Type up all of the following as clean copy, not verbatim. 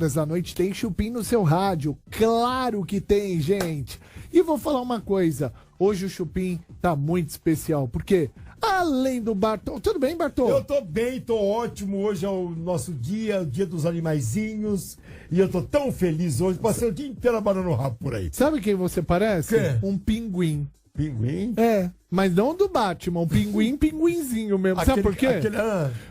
horas da noite tem Chupim no seu rádio. Claro que tem, gente. E vou falar uma coisa. Hoje o Chupim tá muito especial. Porque, além do Bartô... Tudo bem, Bartô? Eu tô bem, tô ótimo. Hoje é o nosso dia, o dia dos animaizinhos. E eu tô tão feliz hoje. Passei o dia inteiro abanando o rabo por aí. Sabe quem você parece? Quê? Um pinguim. Pinguim? É, mas não do Batman, um pinguinzinho mesmo. Sabe por quê?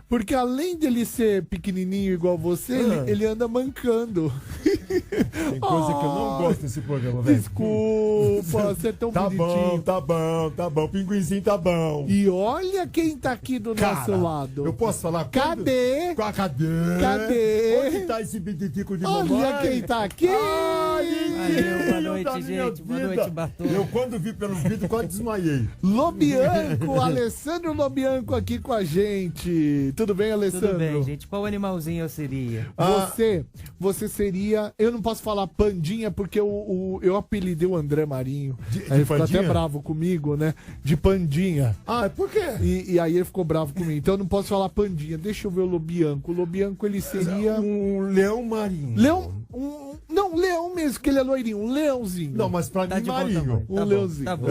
Porque além dele ser pequenininho igual você, ele anda mancando. Tem coisa que eu não gosto desse programa, velho. Desculpa, você é tão bonitinho. Tá bom. Pinguinzinho tá bom. E olha quem tá aqui do nosso lado. Eu posso falar? Cadê? Cadê? Onde tá esse biditico de mamãe? Olha quem tá aqui. Valeu, boa noite, gente. Boa noite, Bartô. Eu, quando vi pelo vídeo, quase desmaiei. Lobianco, Alessandro Lobianco aqui com a gente. Tudo bem, Alessandro? Tudo bem, gente. Qual animalzinho eu seria? Você seria... Eu não posso falar Pandinha, porque eu apelidei o André Marinho. Aí ele ficou até bravo comigo, né? De Pandinha. Ah, por quê? E aí ele ficou bravo comigo. Então eu não posso falar Pandinha. Deixa eu ver o Lobianco. O Lobianco, ele seria... Um leão marinho. Não, leão mesmo, que ele é loirinho. Um leãozinho. Não, mas pra mim, marinho. Um leãozinho. Tá bom.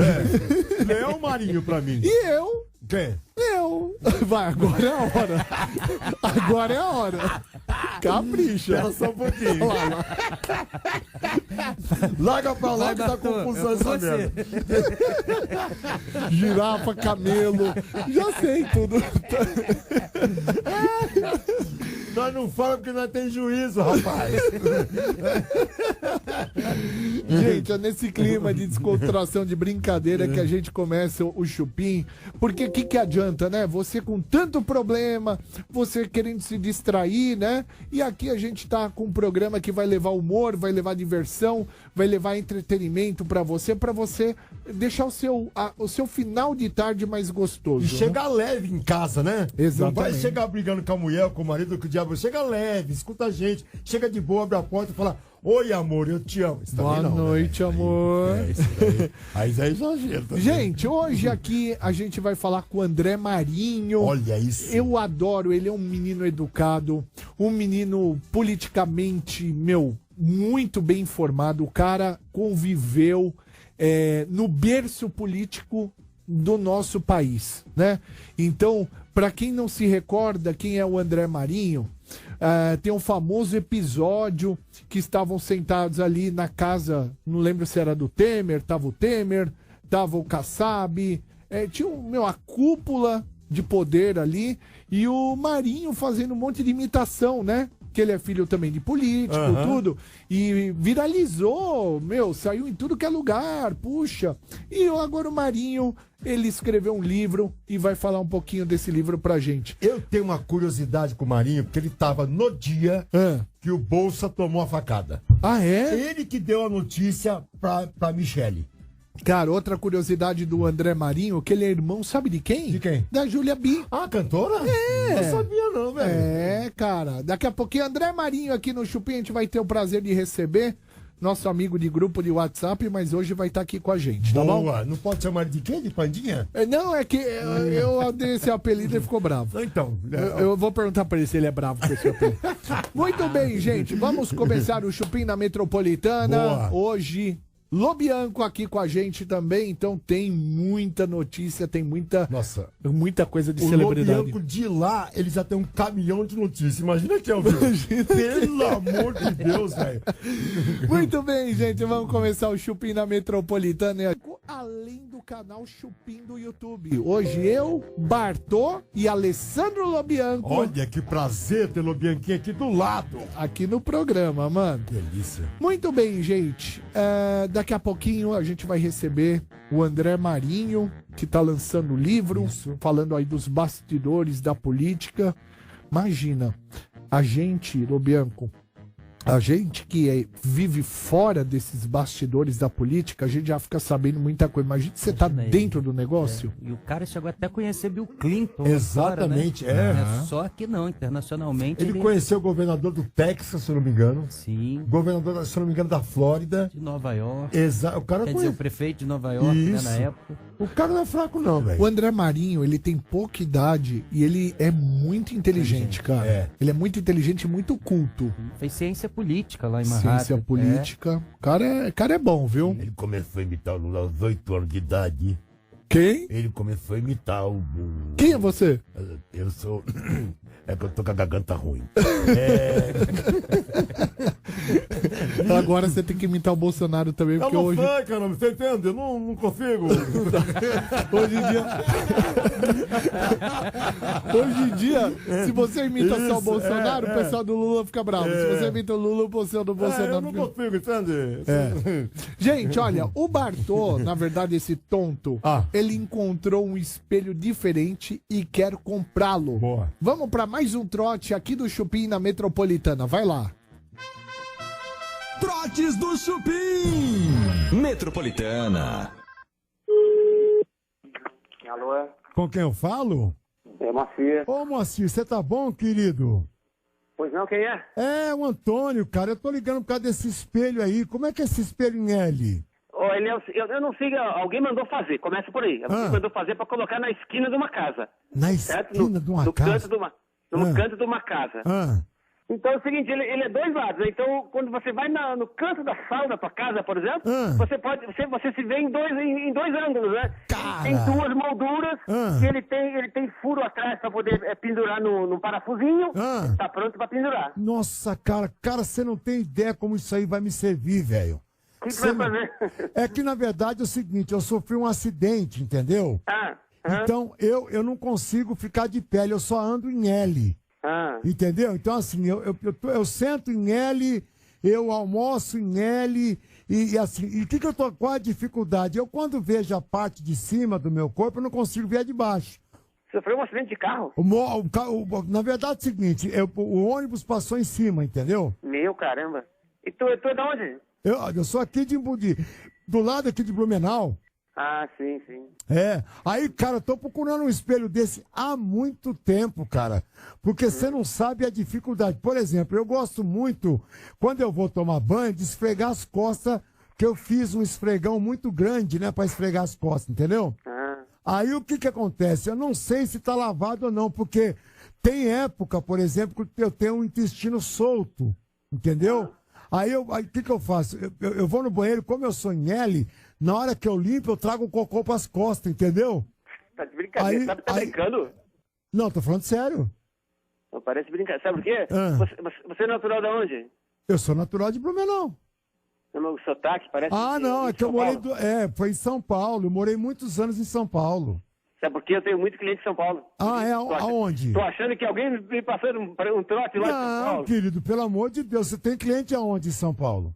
Leão marinho pra mim. E eu? Quem? Vai, agora é a hora. Agora é a hora. Capricha. Espera só um pouquinho. Larga pra lá que tá confusão essa merda. Girafa, camelo. Já sei tudo. Nós não falamos porque nós tem juízo, rapaz. Gente, é nesse clima de descontração, de brincadeira que a gente começa o Chupim. Porque o que adianta, né? Você com tanto problema, você querendo se distrair, né? E aqui a gente tá com um programa que vai levar humor, vai levar diversão, vai levar entretenimento pra você deixar o seu final de tarde mais gostoso. E chegar leve em casa, né? Exatamente. Não vai chegar brigando com a mulher, com o marido, com o diabo. Chega leve, escuta a gente. Chega de boa, abre a porta e fala: oi, amor, eu te amo. Boa noite, amor. Aí já é exagero. Também. Gente, hoje aqui a gente vai falar com o André Marinho. Olha isso. Eu adoro, ele é um menino educado, um menino politicamente, muito bem informado. O cara conviveu no berço político do nosso país, né? Então, para quem não se recorda quem é o André Marinho, tem um famoso episódio que estavam sentados ali na casa, não lembro se era do Temer, tava o Kassab, tinha a cúpula de poder ali, e o Marinho fazendo um monte de imitação, né? Que ele é filho também de político, tudo. E viralizou, saiu em tudo que é lugar, puxa. E agora o Marinho, ele escreveu um livro e vai falar um pouquinho desse livro pra gente. Eu tenho uma curiosidade com o Marinho, porque ele tava no dia que o Bolsa tomou a facada. Ah, é? Ele que deu a notícia pra Michele. Cara, outra curiosidade do André Marinho, que ele é irmão, sabe de quem? De quem? Da Júlia Bi. Ah, cantora? Não sabia não, velho. Cara. Daqui a pouquinho, André Marinho aqui no Chupim, a gente vai ter o prazer de receber nosso amigo de grupo de WhatsApp, mas hoje vai estar aqui com a gente, tá bom? Não pode chamar ele de quem? De Pandinha? Não, é que eu dei esse apelido e ele ficou bravo. Então. Eu vou perguntar pra ele se ele é bravo com esse apelido. Muito bem, gente. Vamos começar o Chupim na Metropolitana. Boa. Hoje... Lobianco aqui com a gente também, então tem muita notícia, tem muita coisa de celebridade. O Lobianco de lá, ele já tem um caminhão de notícias. Imagina que é o Pelo amor de Deus, velho. Muito bem, gente, vamos começar o Chupim na Metropolitana. Além do canal Chupim do YouTube. Hoje eu, Bartô e Alessandro Lobianco. Olha que prazer ter Lobianquinho aqui do lado. Aqui no programa, mano. Delícia. Muito bem, gente. Daqui a pouquinho a gente vai receber o André Marinho, que tá lançando o livro, falando aí dos bastidores da política. Imagina, a gente, Lobianco, a gente que vive fora desses bastidores da política, a gente já fica sabendo muita coisa. Imagina que você tá dentro do negócio. E o cara chegou até a conhecer Bill Clinton. Exatamente, fora, né? Só que não, internacionalmente. Ele conheceu o governador do Texas, se eu não me engano. Sim. Governador, se eu não me engano, da Flórida. De Nova York. Exato. O cara Quer dizer, o prefeito de Nova York, né, na época. O cara não é fraco não, velho. O André Marinho, ele tem pouca idade e ele é muito inteligente, cara. Ele é muito inteligente e muito culto. Fez ciência política lá em Manhattan. Ciência política. O cara é bom, viu? Ele começou a imitar o Lula aos 8 anos de idade. Quem? Ele começou a imitar o... Quem é você? Eu sou... É que eu tô com a garganta ruim. Agora você tem que imitar o Bolsonaro também, Eu porque não hoje... sei, caramba, você entende? Eu não consigo. Hoje em dia, se você imita só o Isso, Bolsonaro, o pessoal do Lula fica bravo. Se você imita o Lula, o pessoal do Bolsonaro Eu não fica... consigo, entende? Gente, olha, o Bartô, na verdade, esse tonto, ele encontrou um espelho diferente e quer comprá-lo. Boa. Vamos para mais um trote aqui do Chupim na Metropolitana. Vai lá. Trotes do Chupim. Metropolitana. Alô? Com quem eu falo? É Moacir. Ô, Moacir, você tá bom, querido? Pois não, quem é? É, o Antônio, cara. Eu tô ligando por causa desse espelho aí. Como é que é esse espelho em L? Oh, ele é, eu não sei, alguém mandou fazer, começa por aí. Alguém mandou fazer para colocar na esquina de uma casa. Na certo? esquina de uma no casa? Canto de uma, no canto de uma casa. Então é o seguinte, ele é dois lados. Então, quando você vai no canto da sala da tua casa, por exemplo, você se vê em dois ângulos, né? Cara. Tem duas molduras e ele tem furo atrás para poder pendurar no parafusinho. Tá pronto para pendurar. Nossa, cara, você não tem ideia como isso aí vai me servir, velho. O que vai fazer? É que, na verdade, é o seguinte, eu sofri um acidente, entendeu? Então, eu não consigo ficar de pé, eu só ando em L. Entendeu? Então, assim, eu sento em L, eu almoço em L, e assim, e o que eu tô com a dificuldade? Eu, quando vejo a parte de cima do meu corpo, eu não consigo ver a de baixo. Sofreu um acidente de carro? Na verdade, é o seguinte, o ônibus passou em cima, entendeu? Meu caramba. E tu é de onde? Eu sou aqui do lado aqui de Blumenau. Ah, sim, sim. Aí, cara, eu tô procurando um espelho desse há muito tempo, cara. Porque você não sabe a dificuldade. Por exemplo, eu gosto muito, quando eu vou tomar banho, de esfregar as costas, que eu fiz um esfregão muito grande, né, pra esfregar as costas, entendeu? Aí o que acontece? Eu não sei se tá lavado ou não, porque tem época, por exemplo, que eu tenho um intestino solto, entendeu? Aí o que eu faço? Eu vou no banheiro, como eu sou em L, na hora que eu limpo, eu trago o cocô pras costas, entendeu? Tá de brincadeira, tá brincando? Não, tô falando sério. Não parece brincadeira. Sabe por quê? Você é natural de onde? Eu sou natural de Blumenau. O sotaque parece... Não, é que eu morei... foi em São Paulo, eu morei muitos anos em São Paulo. Sabe por quê? Eu tenho muito cliente em São Paulo. Aonde? Tô achando que alguém me passou um trote lá em São Paulo. Não, querido, pelo amor de Deus, você tem cliente aonde em São Paulo?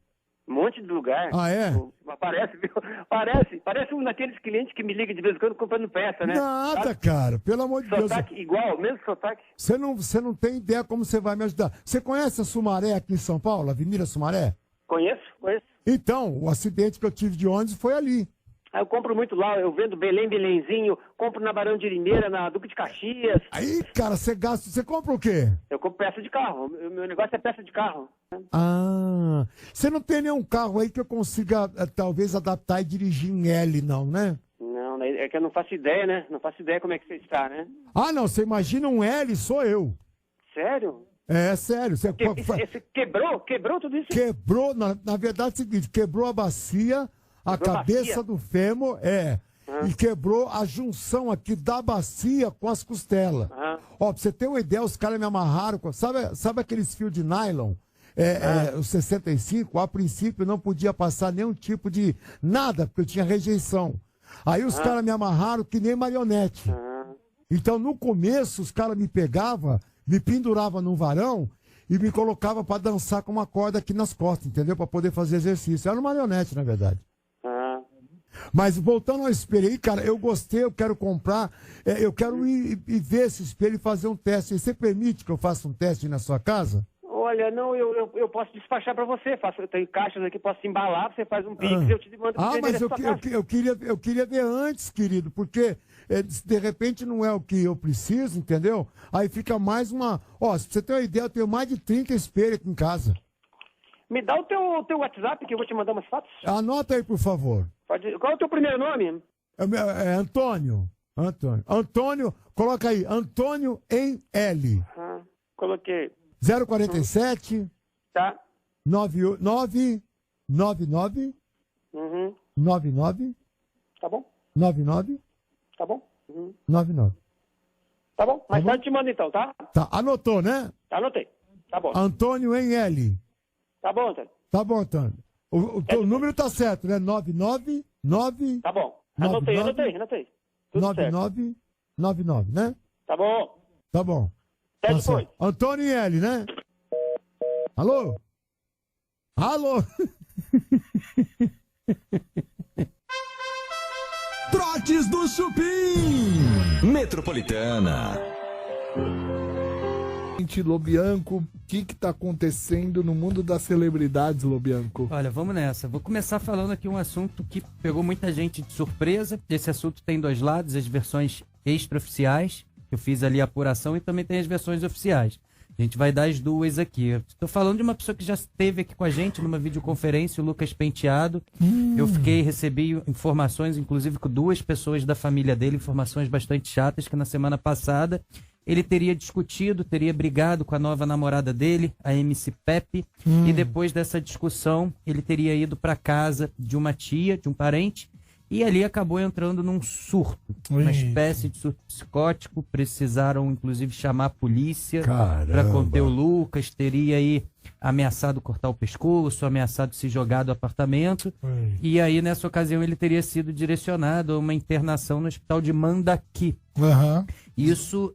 Um monte de lugar. Parece, viu? Parece um daqueles clientes que me liga de vez em quando comprando peça, né? Nada, cara, pelo amor de Deus. Sotaque igual, mesmo sotaque. Você não tem ideia como você vai me ajudar. Você conhece a Sumaré aqui em São Paulo, a Avenida Sumaré? Conheço. Então, o acidente que eu tive de ônibus foi ali. Eu compro muito lá, eu vendo Belenzinho, compro na Barão de Limeira, na Duque de Caxias. Aí, cara, você compra o quê? Eu compro peça de carro, meu negócio é peça de carro. Você não tem nenhum carro aí que eu consiga, talvez, adaptar e dirigir em L, não, né? Não, é que eu não faço ideia, né? Não faço ideia como é que você está, né? Não, você imagina um L, sou eu. Sério? É sério. Você quebrou tudo isso? Quebrou, na verdade é o seguinte, quebrou a bacia... A cabeça do fêmur, e quebrou a junção aqui da bacia com as costelas. Pra você ter uma ideia, os caras me amarraram, sabe aqueles fios de nylon? Os 65, a princípio não podia passar nenhum tipo de nada, porque eu tinha rejeição. Aí os caras me amarraram que nem marionete. Então no começo os caras me pegavam, me penduravam num varão e me colocavam para dançar com uma corda aqui nas costas, entendeu? Para poder fazer exercício. Era uma marionete, na verdade. Mas voltando ao espelho aí, cara, eu gostei, eu quero comprar, eu quero ir ver esse espelho e fazer um teste. Você permite que eu faça um teste na sua casa? Olha, não, eu posso despachar para você. Eu tenho caixas aqui, posso embalar, você faz um pix e eu te mando mas eu queria ver antes, querido, porque de repente não é o que eu preciso, entendeu? Aí fica mais uma... se você tem uma ideia, eu tenho mais de 30 espelhos aqui em casa. Me dá o teu WhatsApp que eu vou te mandar umas fotos. Anota aí, por favor. Qual é o teu primeiro nome? É Antônio. Antônio, coloca aí, Antônio em L. Coloquei. 047. Tá. 99. Uhum. 99. Tá bom? 99. Tá bom? Uhum. 99. Tá bom? Mais tarde te mando então, tá? Tá, anotou, né? Anotei. Tá bom. Antônio em L. Tá bom, Antônio. Tá bom, Antônio. O teu número tá certo, né? 999. Tá bom. Anotei. Tudo certo. 9999, né? Tá bom. Tá bom. Até Tá depois. certo. Antônio em L, né? Alô? Alô? Trotes do Chupim. Metropolitana. Lobianco, o que tá acontecendo no mundo das celebridades, Lobianco? Olha, vamos nessa. Vou começar falando aqui um assunto que pegou muita gente de surpresa. Esse assunto tem dois lados, as versões extraoficiais, que eu fiz ali a apuração, e também tem as versões oficiais. A gente vai dar as duas aqui. Estou falando de uma pessoa que já esteve aqui com a gente numa videoconferência, o Lucas Penteado. Eu recebi informações, inclusive com duas pessoas da família dele, informações bastante chatas, que na semana passada ele teria discutido, teria brigado com a nova namorada dele, a MC Pepe, e depois dessa discussão ele teria ido para casa de uma tia, de um parente, e ali acabou entrando num surto, uma espécie de surto psicótico. Precisaram inclusive chamar a polícia para conter o Lucas. Teria aí ameaçado cortar o pescoço, ameaçado se jogar do apartamento, e aí nessa ocasião ele teria sido direcionado a uma internação no hospital de Mandaki. Isso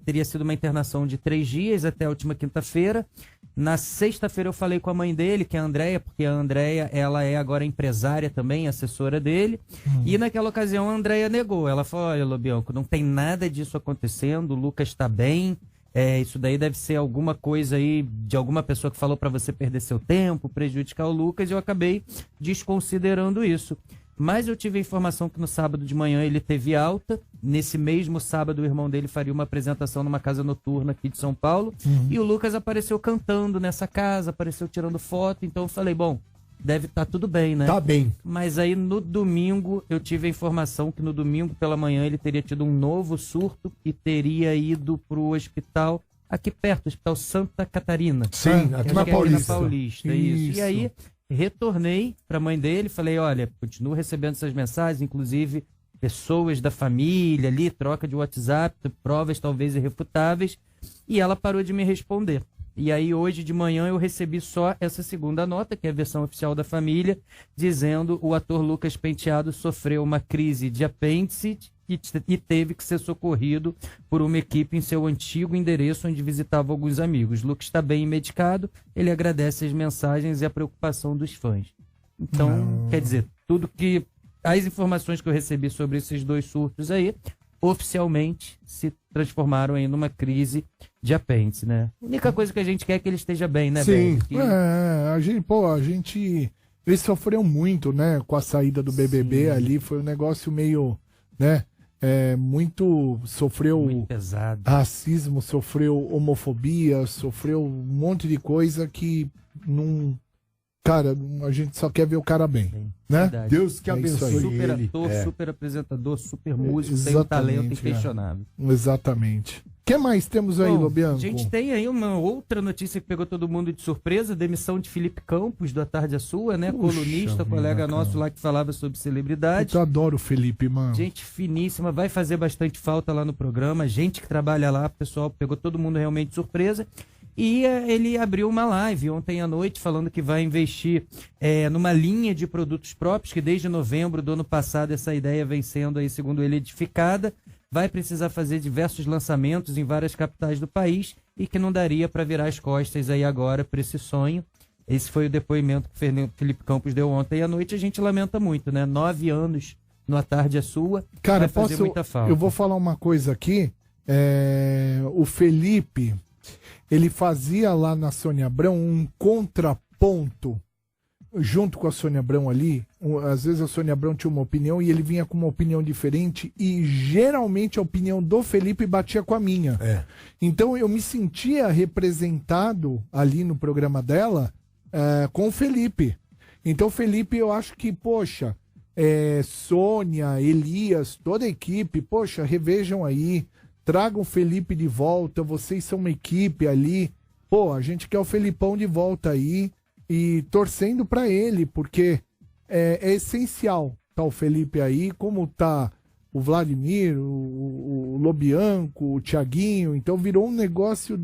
teria sido uma internação de 3 dias até a última quinta-feira. Na sexta-feira eu falei com a mãe dele, que é a Andréia, porque a Andréia, ela é agora empresária também, assessora dele. E naquela ocasião a Andréia negou. Ela falou: olha, Lobianco, não tem nada disso acontecendo, o Lucas está bem. Isso daí deve ser alguma coisa aí de alguma pessoa que falou para você perder seu tempo, prejudicar o Lucas, e eu acabei desconsiderando isso. Mas eu tive a informação que no sábado de manhã ele teve alta. Nesse mesmo sábado, o irmão dele faria uma apresentação numa casa noturna aqui de São Paulo. E o Lucas apareceu cantando nessa casa, apareceu tirando foto. Então eu falei, bom, deve estar tudo bem, né? Tá bem. Mas aí no domingo, eu tive a informação que no domingo pela manhã ele teria tido um novo surto e teria ido pro hospital aqui perto, o Hospital Santa Catarina. Sim, aqui na Paulista. Isso. E aí retornei para a mãe dele, falei, olha, continuo recebendo essas mensagens, inclusive pessoas da família ali, troca de WhatsApp, provas talvez irrefutáveis, e ela parou de me responder. E aí hoje de manhã eu recebi só essa segunda nota, que é a versão oficial da família, dizendo o ator Lucas Penteado sofreu uma crise de apêndice e teve que ser socorrido por uma equipe em seu antigo endereço onde visitava alguns amigos. Lucas está bem medicado, ele agradece as mensagens e a preocupação dos fãs. Então, quer dizer, as informações que eu recebi sobre esses dois surtos aí, oficialmente se transformaram aí numa crise de apêndice, né? A única coisa que a gente quer é que ele esteja bem, né, Sim, Ben? a gente... Ele sofreu muito, né, com a saída do BBB ali, foi um negócio meio, né, sofreu muito pesado. Racismo, sofreu homofobia, sofreu um monte de coisa que não... Cara, a gente só quer ver o cara bem, né? Verdade. Deus que abençoe Super ele. ator, super apresentador, super músico, tem um talento inquestionável. Exatamente. O que mais temos aí, Lobianco? A gente tem aí uma outra notícia que pegou todo mundo de surpresa, demissão de Felipe Campos, do A Tarde é Sua, né? Colunista, colega nosso lá que falava sobre celebridade. Eu adoro o Felipe, mano. Gente finíssima, vai fazer bastante falta lá no programa, gente que trabalha lá, pessoal, pegou todo mundo realmente de surpresa. E ele abriu uma live ontem à noite falando que vai investir numa linha de produtos próprios, que desde novembro do ano passado essa ideia vem sendo, aí, segundo ele, edificada. Vai precisar fazer diversos lançamentos em várias capitais do país e que não daria para virar as costas aí agora para esse sonho. Esse foi o depoimento que o Felipe Campos deu ontem à noite. A gente lamenta muito, né? 9 anos no A Tarde é Sua. Cara, vai fazer muita falta. Eu vou falar uma coisa aqui. O Felipe... Ele fazia lá na Sônia Abrão um contraponto junto com a Sônia Abrão ali. Às vezes a Sônia Abrão tinha uma opinião e ele vinha com uma opinião diferente e geralmente a opinião do Felipe batia com a minha. Então eu me sentia representado ali no programa dela com o Felipe. Então o Felipe, eu acho que, poxa, Sônia, Elias, toda a equipe, poxa, revejam aí. Tragam o Felipe de volta, vocês são uma equipe ali. Pô, a gente quer o Felipão de volta aí. e torcendo para ele, porque é essencial tá o Felipe aí, como tá o Vladimir, o Lobianco, o Thiaguinho, então virou um negócio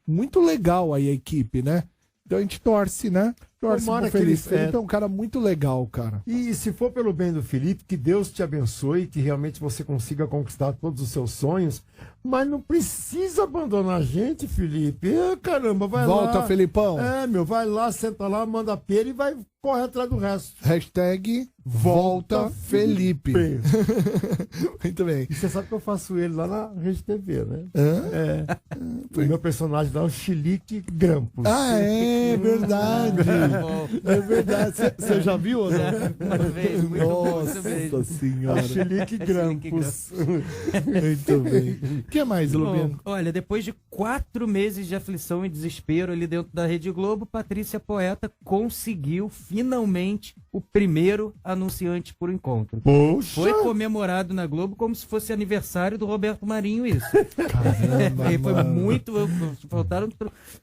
muito legal aí a equipe, né? Então a gente torce, né? Torce pro Felipe. Felipe é um cara muito legal, cara. E se for pelo bem do Felipe, que Deus te abençoe, que realmente você consiga conquistar todos os seus sonhos, mas não precisa abandonar a gente, Felipe. Caramba, vai lá. Volta, Felipão. Vai lá, senta lá, manda pera e vai correr atrás do resto. Hashtag Volta Felipe. Muito bem. E você sabe que eu faço ele lá na Rede TV, né? O meu personagem lá é o Chilique Grampos. É verdade. É verdade. Você já viu ou não? Uma vez, muito bom. Nossa senhora. O Chilique Grampos. Muito bem. O que mais, Lobiano? Olha, depois de 4 meses de aflição e desespero ali dentro da Rede Globo, Patrícia Poeta conseguiu finalmente o primeiro anunciante por encontro. Poxa! Foi comemorado na Globo como se fosse aniversário do Roberto Marinho, isso. Caramba, foi muito... Faltaram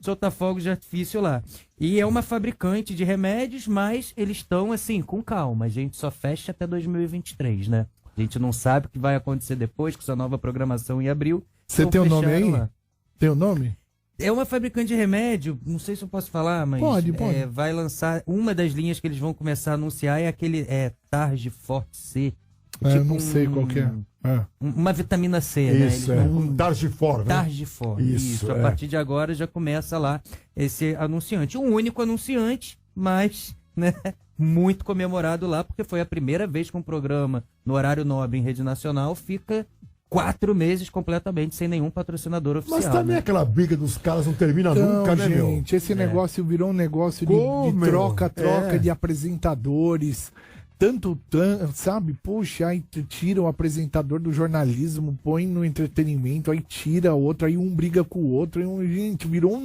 soltar fogos de artifício lá. E é uma fabricante de remédios, mas eles estão, assim, com calma. A gente só fecha até 2023, né? A gente não sabe o que vai acontecer depois, com essa nova programação em abril. Você tem o nome aí? Lá. Tem o nome? É uma fabricante de remédio, não sei se eu posso falar, mas pode. Vai lançar, uma das linhas que eles vão começar a anunciar é aquele Targe Forte C. Tipo não sei qual que é. Uma vitamina C, isso, né? Targifor, né? Targifor, isso. A partir de agora já começa lá esse anunciante. Um único anunciante, mas né, muito comemorado lá, porque foi a primeira vez que um programa no horário nobre em rede nacional fica 4 meses completamente sem nenhum patrocinador oficial. Mas também aquela briga dos caras não termina nunca, né, meu? Gente, esse negócio virou um negócio de troca-troca de apresentadores. Sabe? Puxa, aí tira o apresentador do jornalismo, põe no entretenimento, aí tira outro, aí um briga com o outro. Gente, virou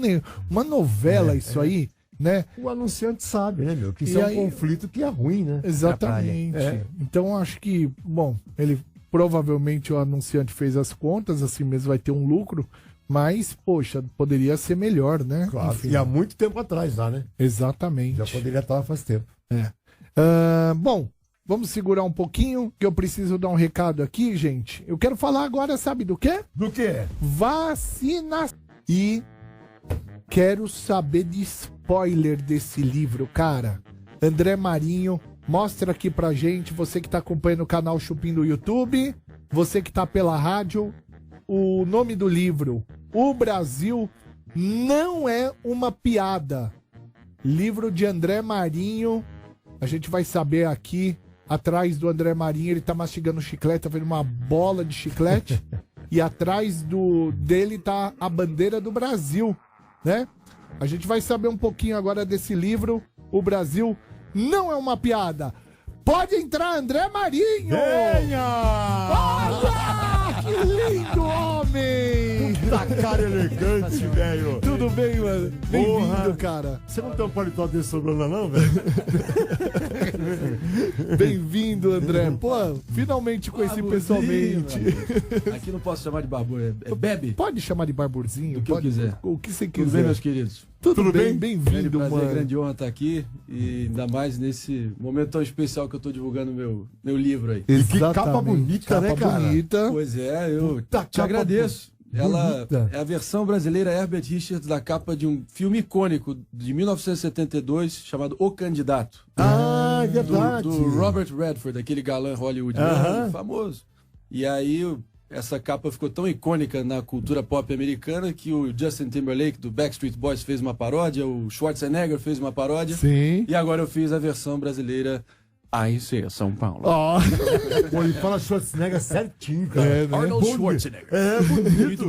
uma novela isso aí, né? O anunciante sabe, né, meu? Que isso é um conflito que é ruim, né? Exatamente. Então, acho que, bom, ele provavelmente o anunciante fez as contas, assim mesmo vai ter um lucro, mas, poxa, poderia ser melhor, né? Claro, enfim, e há muito tempo atrás lá, né? Exatamente. Já poderia estar faz tempo. Bom, vamos segurar um pouquinho, que eu preciso dar um recado aqui, gente. Eu quero falar agora, sabe do quê? Do quê? Vacina. E quero saber de spoiler desse livro, cara. André Marinho, mostra aqui pra gente, você que tá acompanhando o canal Chupim do YouTube, você que tá pela rádio, o nome do livro, O Brasil Não É Uma Piada. Livro de André Marinho. A gente vai saber aqui, atrás do André Marinho, ele tá mastigando chiclete, tá vendo uma bola de chiclete. E atrás dele tá a bandeira do Brasil, né? A gente vai saber um pouquinho agora desse livro, O Brasil Não É Uma Piada. Pode entrar, André Marinho! Venha! Olha! Que lindo, homem! Puta cara elegante, velho! Tudo bem, mano? Bem-vindo, cara! Você não tem um paletó desse sobrando não, velho? Bem-vindo, André. Pô, finalmente conheci pessoalmente. Aqui não posso chamar de barbu, é Bebe? Pode chamar de barburzinho? O que eu quiser. O que você quiser. Tudo bem, meus queridos? Tudo bem? Grande Bem-vindo, prazer, mano. grande honra estar aqui e ainda mais nesse momento tão especial que eu tô divulgando meu livro aí. E que capa bonita, capa né, cara? bonita. Pois é, eu Puta, te agradeço. Ela bonita. é a versão brasileira Herbert Richards da capa de um filme icônico de 1972 chamado O Candidato. Ah, é verdade. Do Robert Redford, aquele galã hollywoodiano famoso. E aí essa capa ficou tão icônica na cultura pop americana que o Justin Timberlake do Backstreet Boys fez uma paródia, o Schwarzenegger fez uma paródia. Sim. E agora eu fiz a versão brasileira AIC, São Paulo. Ó. Pô, ele fala Schwarzenegger certinho, cara. É, né? Arnold Schwarzenegger. É, bonito.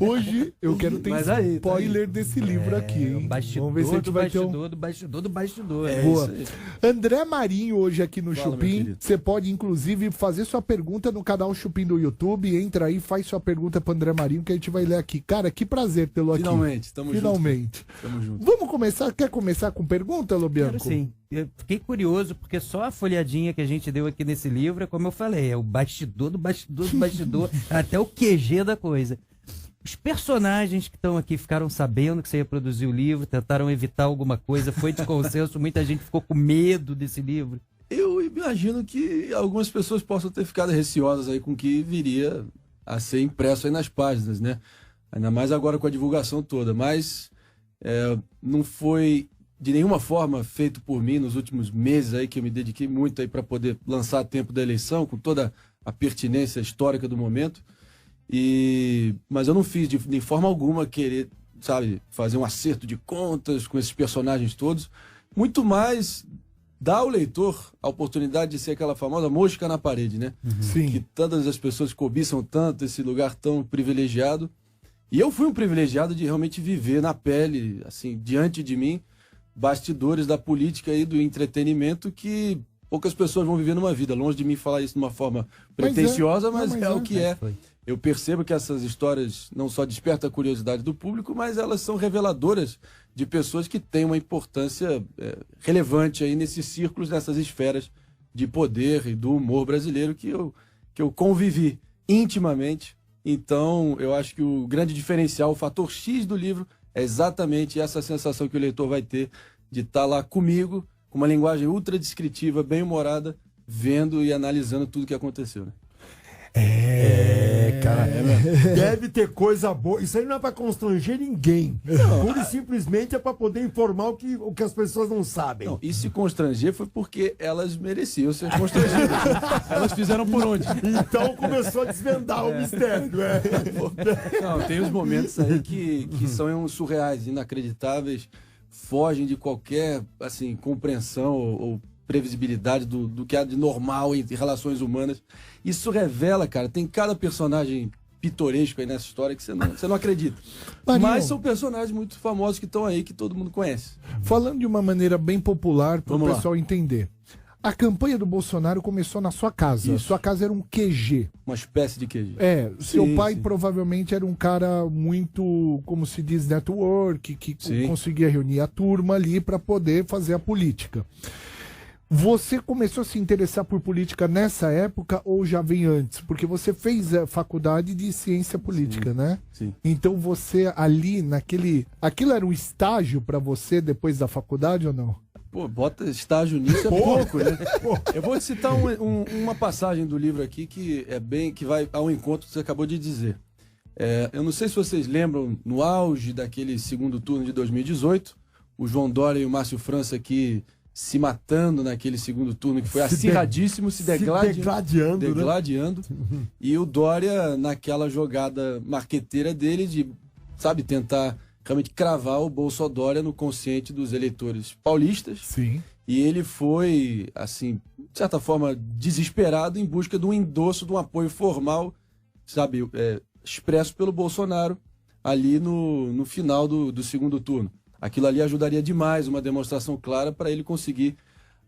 Hoje eu quero ter Mas aí, spoiler desse livro aqui, hein? Bastidor, Vamos ver se a gente vai ter um... do bastidor. Boa. isso aí. André Marinho hoje aqui no Fala, meu Chupim. querido. Você pode, inclusive, fazer sua pergunta no canal Chupim do YouTube. Entra aí, faz sua pergunta pro André Marinho que a gente vai ler aqui. Cara, que prazer tê-lo aqui. Finalmente, tamo Finalmente. junto. Tamo junto. Vamos começar? Quer começar com pergunta, Lobianco? Quero sim. Eu fiquei curioso, porque só a folhadinha que a gente deu aqui nesse livro, é como eu falei, é o bastidor do bastidor do bastidor, até o QG da coisa. Os personagens que estão aqui ficaram sabendo que você ia produzir o livro, tentaram evitar alguma coisa, foi de consenso, muita gente ficou com medo desse livro. Eu imagino que algumas pessoas possam ter ficado receosas aí com o que viria a ser impresso aí nas páginas, né? Ainda mais agora com a divulgação toda, mas não foi de nenhuma forma feito por mim nos últimos meses aí, que eu me dediquei muito aí para poder lançar a tempo da eleição, com toda a pertinência histórica do momento. Mas eu não fiz de forma alguma querer, sabe, fazer um acerto de contas com esses personagens todos. Muito mais dar ao leitor a oportunidade de ser aquela famosa mosca na parede, né? Sim. Que todas as pessoas cobiçam tanto esse lugar tão privilegiado. E eu fui um privilegiado de realmente viver na pele, assim, diante de mim, bastidores da política e do entretenimento que poucas pessoas vão viver numa vida. Longe de mim falar isso de uma forma pretensiosa, mas é o que é. Eu percebo que essas histórias não só despertam a curiosidade do público, mas elas são reveladoras de pessoas que têm uma importância relevante aí nesses círculos, nessas esferas de poder e do humor brasileiro que eu convivi intimamente. Então, eu acho que o grande diferencial, o fator X do livro, é exatamente essa sensação que o leitor vai ter de estar lá comigo, com uma linguagem ultra descritiva, bem humorada, vendo e analisando tudo que aconteceu, né? Cara, deve ter coisa boa. Isso aí não é pra constranger ninguém. Pura e simplesmente é pra poder informar o que as pessoas não sabem. Não, e se constranger foi porque elas mereciam ser constrangidas. Elas fizeram por onde? Então começou a desvendar o mistério. Não, tem os momentos aí que são surreais, inacreditáveis, fogem de qualquer assim, compreensão ou previsibilidade do que há de normal em relações humanas. Isso revela, cara, tem cada personagem pitoresco aí nessa história que você não acredita. Marinho, mas são personagens muito famosos que estão aí, que todo mundo conhece. Falando de uma maneira bem popular para o pessoal entender. A campanha do Bolsonaro começou na sua casa. Isso. Sua casa era um QG. Uma espécie de QG. Seu pai provavelmente era um cara muito, como se diz, network, que conseguia reunir a turma ali para poder fazer a política. Você começou a se interessar por política nessa época ou já vem antes? Porque você fez a faculdade de ciência política, né? Sim. Então você ali, aquilo era um estágio para você depois da faculdade ou não? Pô, bota estágio nisso é pouco, né? Eu vou citar uma passagem do livro aqui que vai ao encontro que você acabou de dizer. Eu não sei se vocês lembram, no auge daquele segundo turno de 2018, o João Dória e o Márcio França aqui se matando naquele segundo turno, que foi acirradíssimo, se degladiando. E o Dória, naquela jogada marqueteira dele, de, sabe, tentar realmente cravar o Bolsodória no consciente dos eleitores paulistas. Sim. E ele foi, assim, de certa forma, desesperado em busca de um endosso, de um apoio formal, sabe, expresso pelo Bolsonaro ali no final do segundo turno. Aquilo ali ajudaria demais, uma demonstração clara para ele conseguir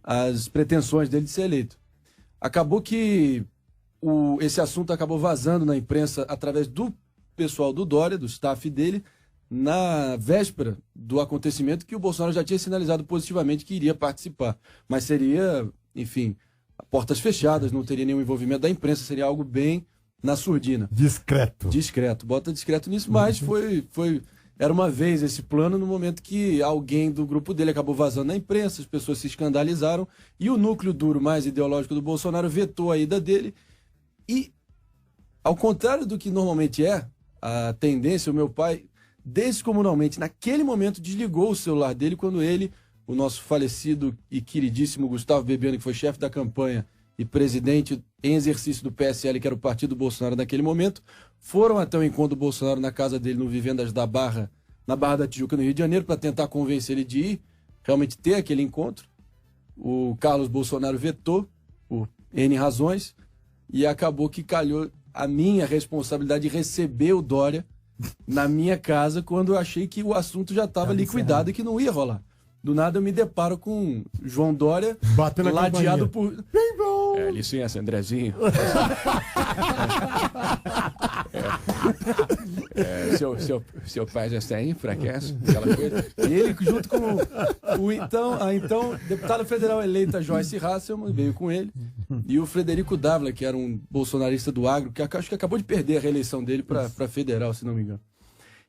as pretensões dele de ser eleito. Acabou que esse assunto acabou vazando na imprensa através do pessoal do Dória, do staff dele, na véspera do acontecimento que o Bolsonaro já tinha sinalizado positivamente que iria participar. Mas seria, enfim, portas fechadas, não teria nenhum envolvimento da imprensa, seria algo bem na surdina. Discreto. Bota discreto nisso, mas era uma vez esse plano no momento que alguém do grupo dele acabou vazando na imprensa, as pessoas se escandalizaram e o núcleo duro mais ideológico do Bolsonaro vetou a ida dele e, ao contrário do que normalmente é a tendência, o meu pai, descomunalmente, naquele momento, desligou o celular dele quando ele, o nosso falecido e queridíssimo Gustavo Bebiano, que foi chefe da campanha e presidente em exercício do PSL, que era o partido do Bolsonaro naquele momento, foram até o encontro do Bolsonaro na casa dele, no Vivendas da Barra, na Barra da Tijuca, no Rio de Janeiro, para tentar convencer ele de ir, realmente ter aquele encontro. O Carlos Bolsonaro vetou, por N razões, e acabou que calhou a minha responsabilidade de receber o Dória na minha casa, quando eu achei que o assunto já estava liquidado e que não ia rolar. Do nada eu me deparo com João Dória ladeado por... licença, Andrezinho. Seu pai já está aí, enfraquece. Aquela coisa. E ele junto com a então deputada federal eleita Joyce Hasselman, veio com ele. e o Frederico Dávila, que era um bolsonarista do agro, que acho que acabou de perder a reeleição dele para federal, se não me engano.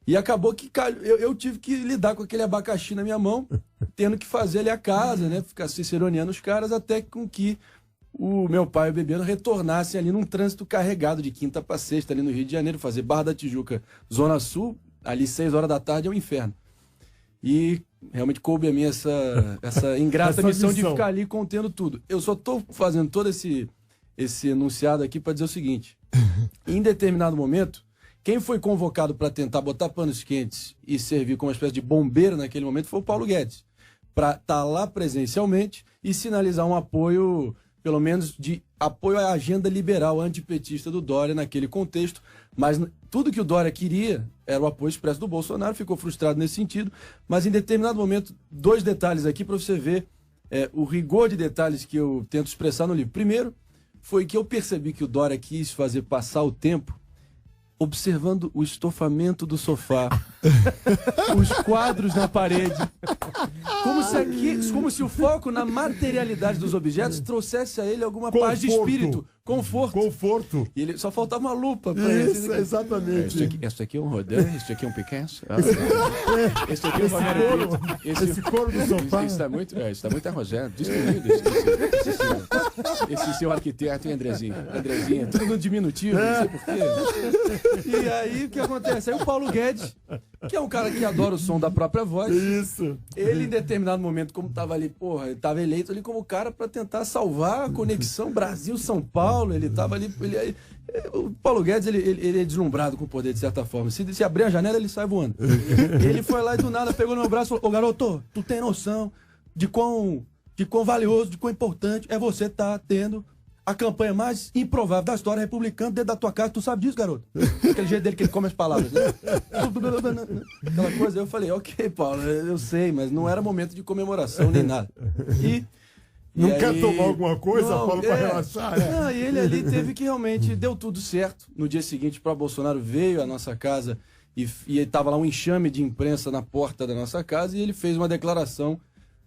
E acabou que eu tive que lidar com aquele abacaxi na minha mão, tendo que fazer ali a casa, né? Ficar ciceroneando os caras, até com que o meu pai e o Bebiano retornassem ali num trânsito carregado de quinta para sexta, ali no Rio de Janeiro, fazer Barra da Tijuca, Zona Sul, ali 6 horas da tarde é um inferno. E realmente coube a mim essa ingrata missão de ficar ali contendo tudo. Eu só tô fazendo todo esse enunciado aqui para dizer o seguinte: em determinado momento, quem foi convocado para tentar botar panos quentes e servir como uma espécie de bombeiro naquele momento foi o Paulo Guedes, para estar lá presencialmente e sinalizar um apoio, pelo menos de apoio à agenda liberal antipetista do Dória naquele contexto. Mas tudo que o Dória queria era o apoio expresso do Bolsonaro, ficou frustrado nesse sentido. Mas em determinado momento, 2 detalhes aqui para você ver o rigor de detalhes que eu tento expressar no livro. Primeiro, foi que eu percebi que o Dória quis fazer passar o tempo observando o estofamento do sofá, os quadros na parede, como se o foco na materialidade dos objetos trouxesse a ele alguma paz de espírito, conforto. E ele só faltava uma lupa para ele. Isso, exatamente. Esse aqui é um Rodin, esse aqui é um Picasso. Esse aqui é um esse couro do sofá. Está muito arrojado, destruído. Esse seu arquiteto, hein, Andrezinho? Andrezinho, tudo no diminutivo, não sei porquê. E aí, o que acontece? Aí o Paulo Guedes, que é um cara que adora o som da própria voz. Isso. Ele, em determinado momento, como tava ali, ele tava eleito ali como cara para tentar salvar a conexão Brasil-São Paulo. Ele tava ali. O Paulo Guedes, ele é deslumbrado com o poder, de certa forma. Se abrir a janela, ele sai voando. Ele foi lá e do nada pegou no meu braço e falou: ô garoto, tu tem noção de quão valioso, de quão importante é você estar tendo a campanha mais improvável da história republicana dentro da tua casa. Tu sabe disso, garoto? Aquele jeito dele que ele come as palavras, né? Aquela coisa. Eu falei: ok, Paulo, eu sei, mas não era momento de comemoração nem nada. Não quer tomar alguma coisa, Paulo, para relaxar? Não, e ele ali teve que realmente deu tudo certo. No dia seguinte, para Bolsonaro veio à nossa casa e estava lá um enxame de imprensa na porta da nossa casa e ele fez uma declaração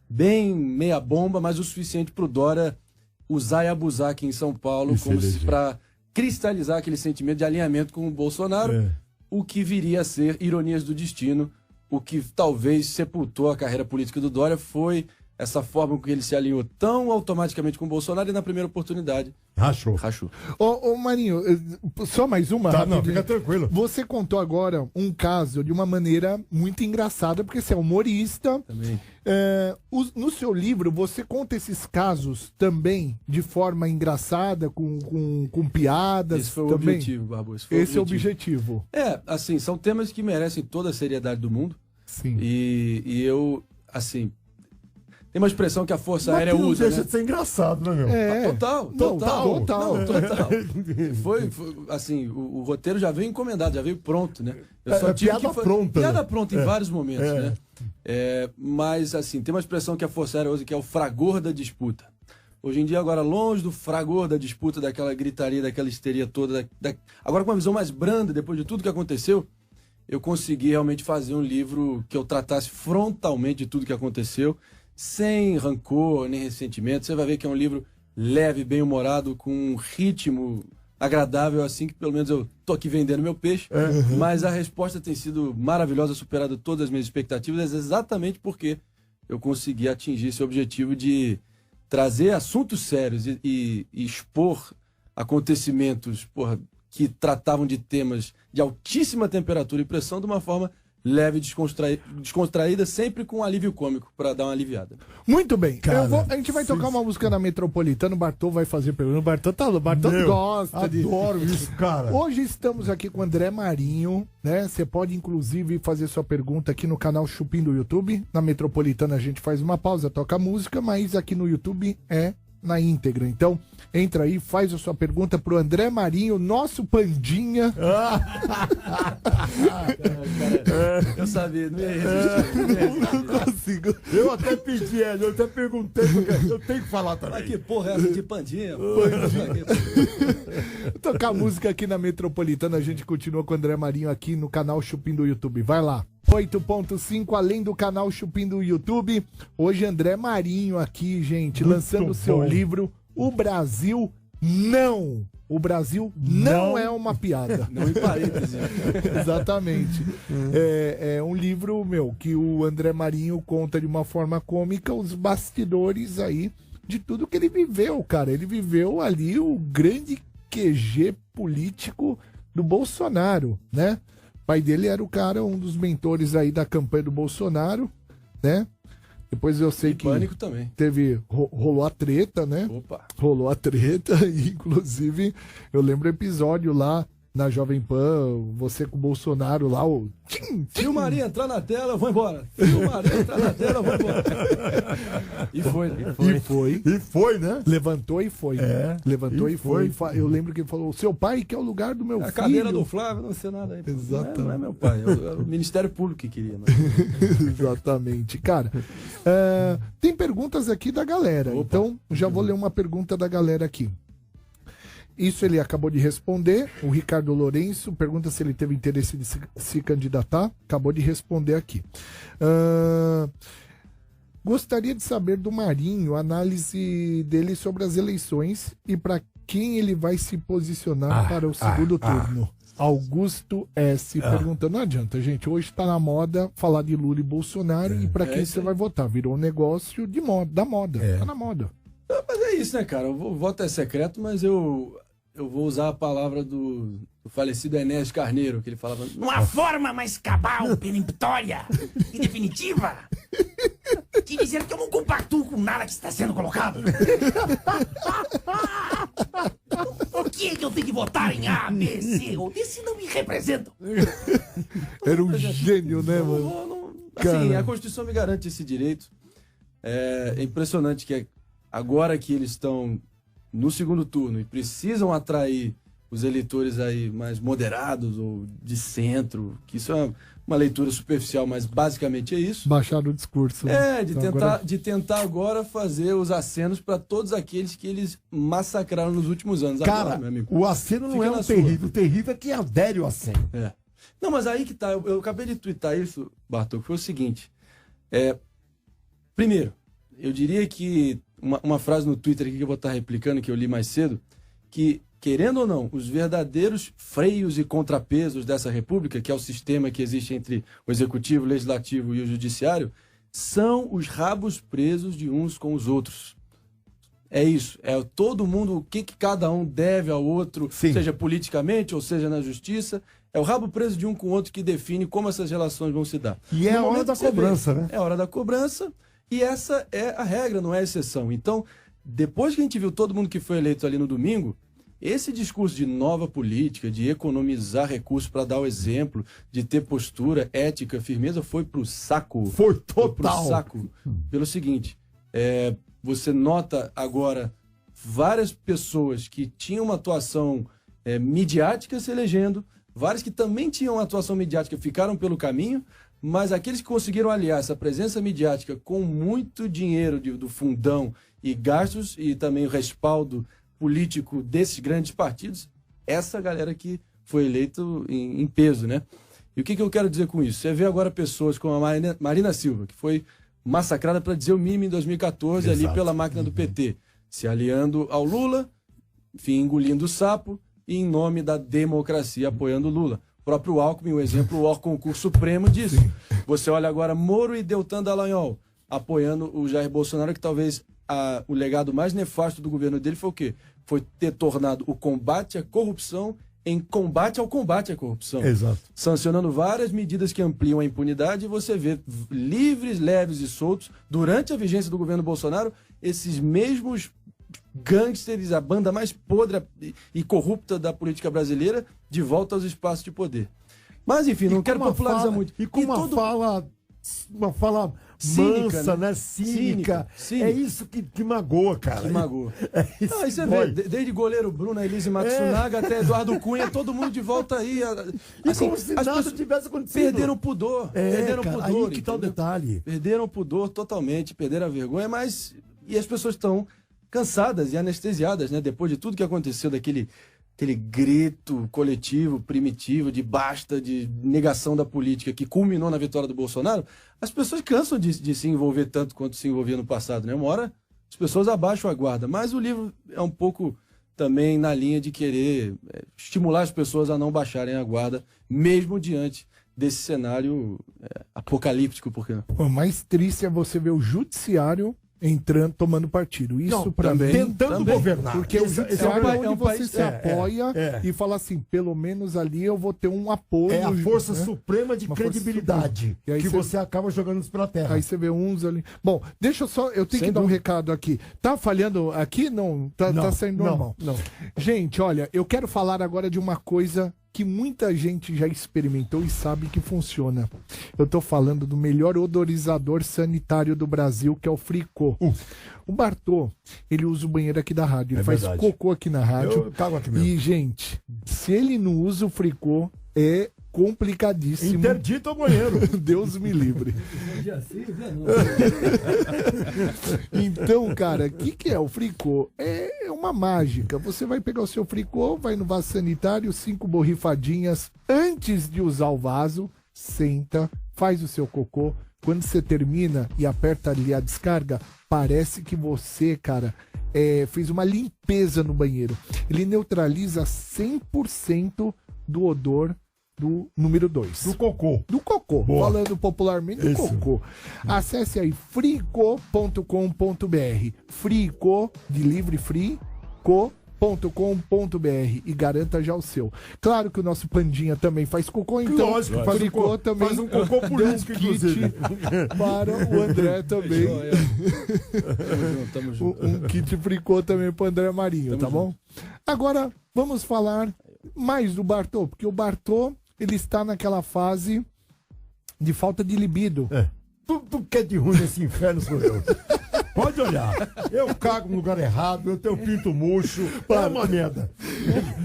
bem meia bomba, mas o suficiente para o Dória usar e abusar aqui em São Paulo, como para cristalizar aquele sentimento de alinhamento com o Bolsonaro, o que viria a ser ironias do destino. O que talvez sepultou a carreira política do Dória foi essa forma com que ele se alinhou tão automaticamente com o Bolsonaro e na primeira oportunidade rachou. Ô Marinho, só mais uma? Tá, não, fica tranquilo. Você contou agora um caso de uma maneira muito engraçada, porque você é humorista. Também. No seu livro, você conta esses casos também de forma engraçada, com piadas. Esse foi o também? objetivo, Barbosa. Esse é o objetivo. Assim, são temas que merecem toda a seriedade do mundo. Sim. E eu, assim... Tem uma expressão que a Força Aérea usa, deixa de ser engraçado, né, meu? Total. Foi assim, o roteiro já veio encomendado, já veio pronto, né? Eu só tive piada pronta. Piada pronta em vários momentos, né? Mas, assim, tem uma expressão que a Força Aérea usa que é o fragor da disputa. Hoje em dia, agora, longe do fragor da disputa, daquela gritaria, daquela histeria toda, agora com uma visão mais branda, depois de tudo que aconteceu, eu consegui realmente fazer um livro que eu tratasse frontalmente de tudo que aconteceu, sem rancor nem ressentimento. Você vai ver que é um livro leve, bem-humorado, com um ritmo agradável, assim que pelo menos eu tô aqui vendendo meu peixe. Mas a resposta tem sido maravilhosa, superado todas as minhas expectativas, exatamente porque eu consegui atingir esse objetivo de trazer assuntos sérios e expor acontecimentos que tratavam de temas de altíssima temperatura e pressão de uma forma leve, descontraída, sempre com um alívio cômico, para dar uma aliviada. Muito bem. A gente vai tocar uma música na Metropolitana, o Bartô vai fazer pergunta. O Bartô gosta. Adoro isso, cara. Hoje estamos aqui com o André Marinho, né? Você pode, inclusive, fazer sua pergunta aqui no canal Chupim do YouTube. Na Metropolitana a gente faz uma pausa, toca a música, mas aqui no YouTube é na íntegra. Então, entra aí, faz a sua pergunta pro André Marinho, nosso pandinha. Eu sabia, não ia resistir. Não consigo. Eu até pedi, eu até perguntei, porque eu tenho que falar também. Que porra é essa de pandinha? Tocar música aqui na Metropolitana, a gente continua com o André Marinho aqui no canal Chupim do YouTube. Vai lá. 8.5, além do canal Chupim do YouTube. Hoje André Marinho aqui, gente, lançando o seu livro O Brasil não é uma piada. Não em parênteses. Exatamente. É um livro, que o André Marinho conta de uma forma cômica os bastidores aí de tudo que ele viveu, cara. Ele viveu ali o grande QG político do Bolsonaro, né? O pai dele era um dos mentores aí da campanha do Bolsonaro, né? Depois eu sei que Pânico também. Rolou a treta, né? Opa. Rolou a treta e, inclusive, eu lembro o episódio lá na Jovem Pan, você com o Bolsonaro lá, o... Se o Marinho entrar na tela, eu vou embora. Se o Marinho entrar na tela, eu vou embora. E foi, né? Levantou e foi. Levantou e foi. Eu lembro que ele falou, seu pai quer o lugar do meu filho. A cadeira do Flávio, não sei nada aí. Exatamente. Não é meu pai, é o Ministério Público que queria. Né? Exatamente. Cara, tem perguntas aqui da galera. Opa. Então, já vou ler uma pergunta da galera aqui. Isso ele acabou de responder. O Ricardo Lourenço pergunta se ele teve interesse de se candidatar. Acabou de responder aqui. Gostaria de saber do Marinho a análise dele sobre as eleições e para quem ele vai se posicionar para o segundo turno. Augusto S. perguntando. Não adianta, gente. Hoje está na moda falar de Lula e Bolsonaro e para quem você vai votar. Virou um negócio de moda, da moda. Tá na moda. Mas é isso, né, cara? O voto é secreto, mas eu vou usar a palavra do falecido Enéas Carneiro, que ele falava... Não há forma mais cabal, peremptória e definitiva de dizer que eu não compactuo com nada que está sendo colocado. Por que eu tenho que votar em A, B, C ou D se não me representam? Era um gênio, né, mano? Assim, a Constituição me garante esse direito. É impressionante que agora que eles estão no segundo turno e precisam atrair os eleitores aí mais moderados ou de centro, que isso é uma leitura superficial, mas basicamente é isso. Baixaram o discurso. Né? Então, de tentar agora fazer os acenos para todos aqueles que eles massacraram nos últimos anos. Cara, agora, meu amigo, o aceno não fica é na um sua. terrível. O terrível é quem adere ao aceno. Não, mas aí que tá. Eu acabei de twittar isso, Bartô, que foi o seguinte. Primeiro, eu diria que uma frase no Twitter aqui que eu vou estar replicando, que eu li mais cedo, que, querendo ou não, os verdadeiros freios e contrapesos dessa república, que é o sistema que existe entre o executivo, o legislativo e o judiciário, são os rabos presos de uns com os outros. É isso, é todo mundo, o que cada um deve ao outro, seja politicamente ou seja na justiça, é o rabo preso de um com o outro que define como essas relações vão se dar. E é a hora da cobrança, né? É a hora da cobrança. E essa é a regra, não é a exceção. Então, depois que a gente viu todo mundo que foi eleito ali no domingo, esse discurso de nova política, de economizar recursos para dar o exemplo, de ter postura, ética, firmeza, foi pro saco. Foi total. Foi pro saco. Pelo seguinte, você nota agora várias pessoas que tinham uma atuação midiática se elegendo, várias que também tinham uma atuação midiática ficaram pelo caminho, mas aqueles que conseguiram aliar essa presença midiática com muito dinheiro do fundão e gastos e também o respaldo político desses grandes partidos, essa galera que foi eleito em peso, né? E o que eu quero dizer com isso? Você vê agora pessoas como a Marina Silva, que foi massacrada, para dizer o mínimo, em 2014, ali pela máquina do PT, se aliando ao Lula, enfim, engolindo o sapo e em nome da democracia apoiando o Lula. O próprio Alckmin, o exemplo, o concurso supremo disso. Você olha agora Moro e Deltan Dallagnol apoiando o Jair Bolsonaro, que talvez o legado mais nefasto do governo dele foi o quê? Foi ter tornado o combate à corrupção em combate ao combate à corrupção. Exato. Sancionando várias medidas que ampliam a impunidade, e você vê livres, leves e soltos, durante a vigência do governo Bolsonaro, esses mesmos gangsters, a banda mais podre e corrupta da política brasileira, de volta aos espaços de poder. Mas, enfim, não quero popularizar muito. E com uma fala cínica, mansa, né? Cínica. É isso que magoa, cara. Que magoa. Não, aí você vê, desde goleiro Bruno, Elise Matsunaga até Eduardo Cunha, todo mundo de volta aí. E assim, como se nada tivesse acontecido. Perderam o pudor. Perderam o pudor. Aí que tá o detalhe. Perderam o pudor totalmente, perderam a vergonha, mas... E as pessoas estão cansadas e anestesiadas, né? Depois de tudo que aconteceu, aquele grito coletivo, primitivo, de basta, de negação da política, que culminou na vitória do Bolsonaro, as pessoas cansam de se envolver tanto quanto se envolvia no passado, né? Uma hora as pessoas abaixam a guarda. Mas o livro é um pouco também na linha de querer estimular as pessoas a não baixarem a guarda, mesmo diante desse cenário apocalíptico. Porque o mais triste é você ver o judiciário entrando, tomando partido. Isso para mim. Tentando governar. Porque o judiciário é onde você se apoia e fala assim, pelo menos ali eu vou ter um apoio. É a força suprema de credibilidade que você acaba jogando isso pela terra. Aí você vê uns ali. Bom, deixa eu só, eu tenho que dar um recado aqui. Tá falhando aqui? Não, tá saindo normal. Não. Gente, olha, eu quero falar agora de uma coisa que muita gente já experimentou e sabe que funciona. Eu tô falando do melhor odorizador sanitário do Brasil, que é o Fricô. O Bartô, ele usa o banheiro aqui da rádio, ele faz cocô aqui na rádio. Eu cago aqui mesmo. E, gente, se ele não usa o Fricô, é complicadíssimo. Interdito ao banheiro. Deus me livre. Então, cara, o que é o Fricô? É uma mágica. Você vai pegar o seu Fricô, vai no vaso sanitário, 5 borrifadinhas antes de usar o vaso, senta, faz o seu cocô. Quando você termina e aperta ali a descarga, parece que você, cara, fez uma limpeza no banheiro. Ele neutraliza 100% do odor do número 2. Do cocô. Do cocô. Boa. Falando popularmente do cocô. Acesse aí frico.com.br. Frico, de livre free, co.com.br e garanta já o seu. Claro que o nosso Pandinha também faz cocô, então lógico, Fricô também faz um cocô político, inclusive. Para o André também. Tamo junto. Um kit Fricô também para o André Marinho, tá bom? Agora, vamos falar mais do Bartô, porque o Bartô, ele está naquela fase de falta de libido. Tudo que é de ruim nesse inferno sou eu. Pode olhar. Eu cago no lugar errado, eu tenho pinto murcho. É uma merda.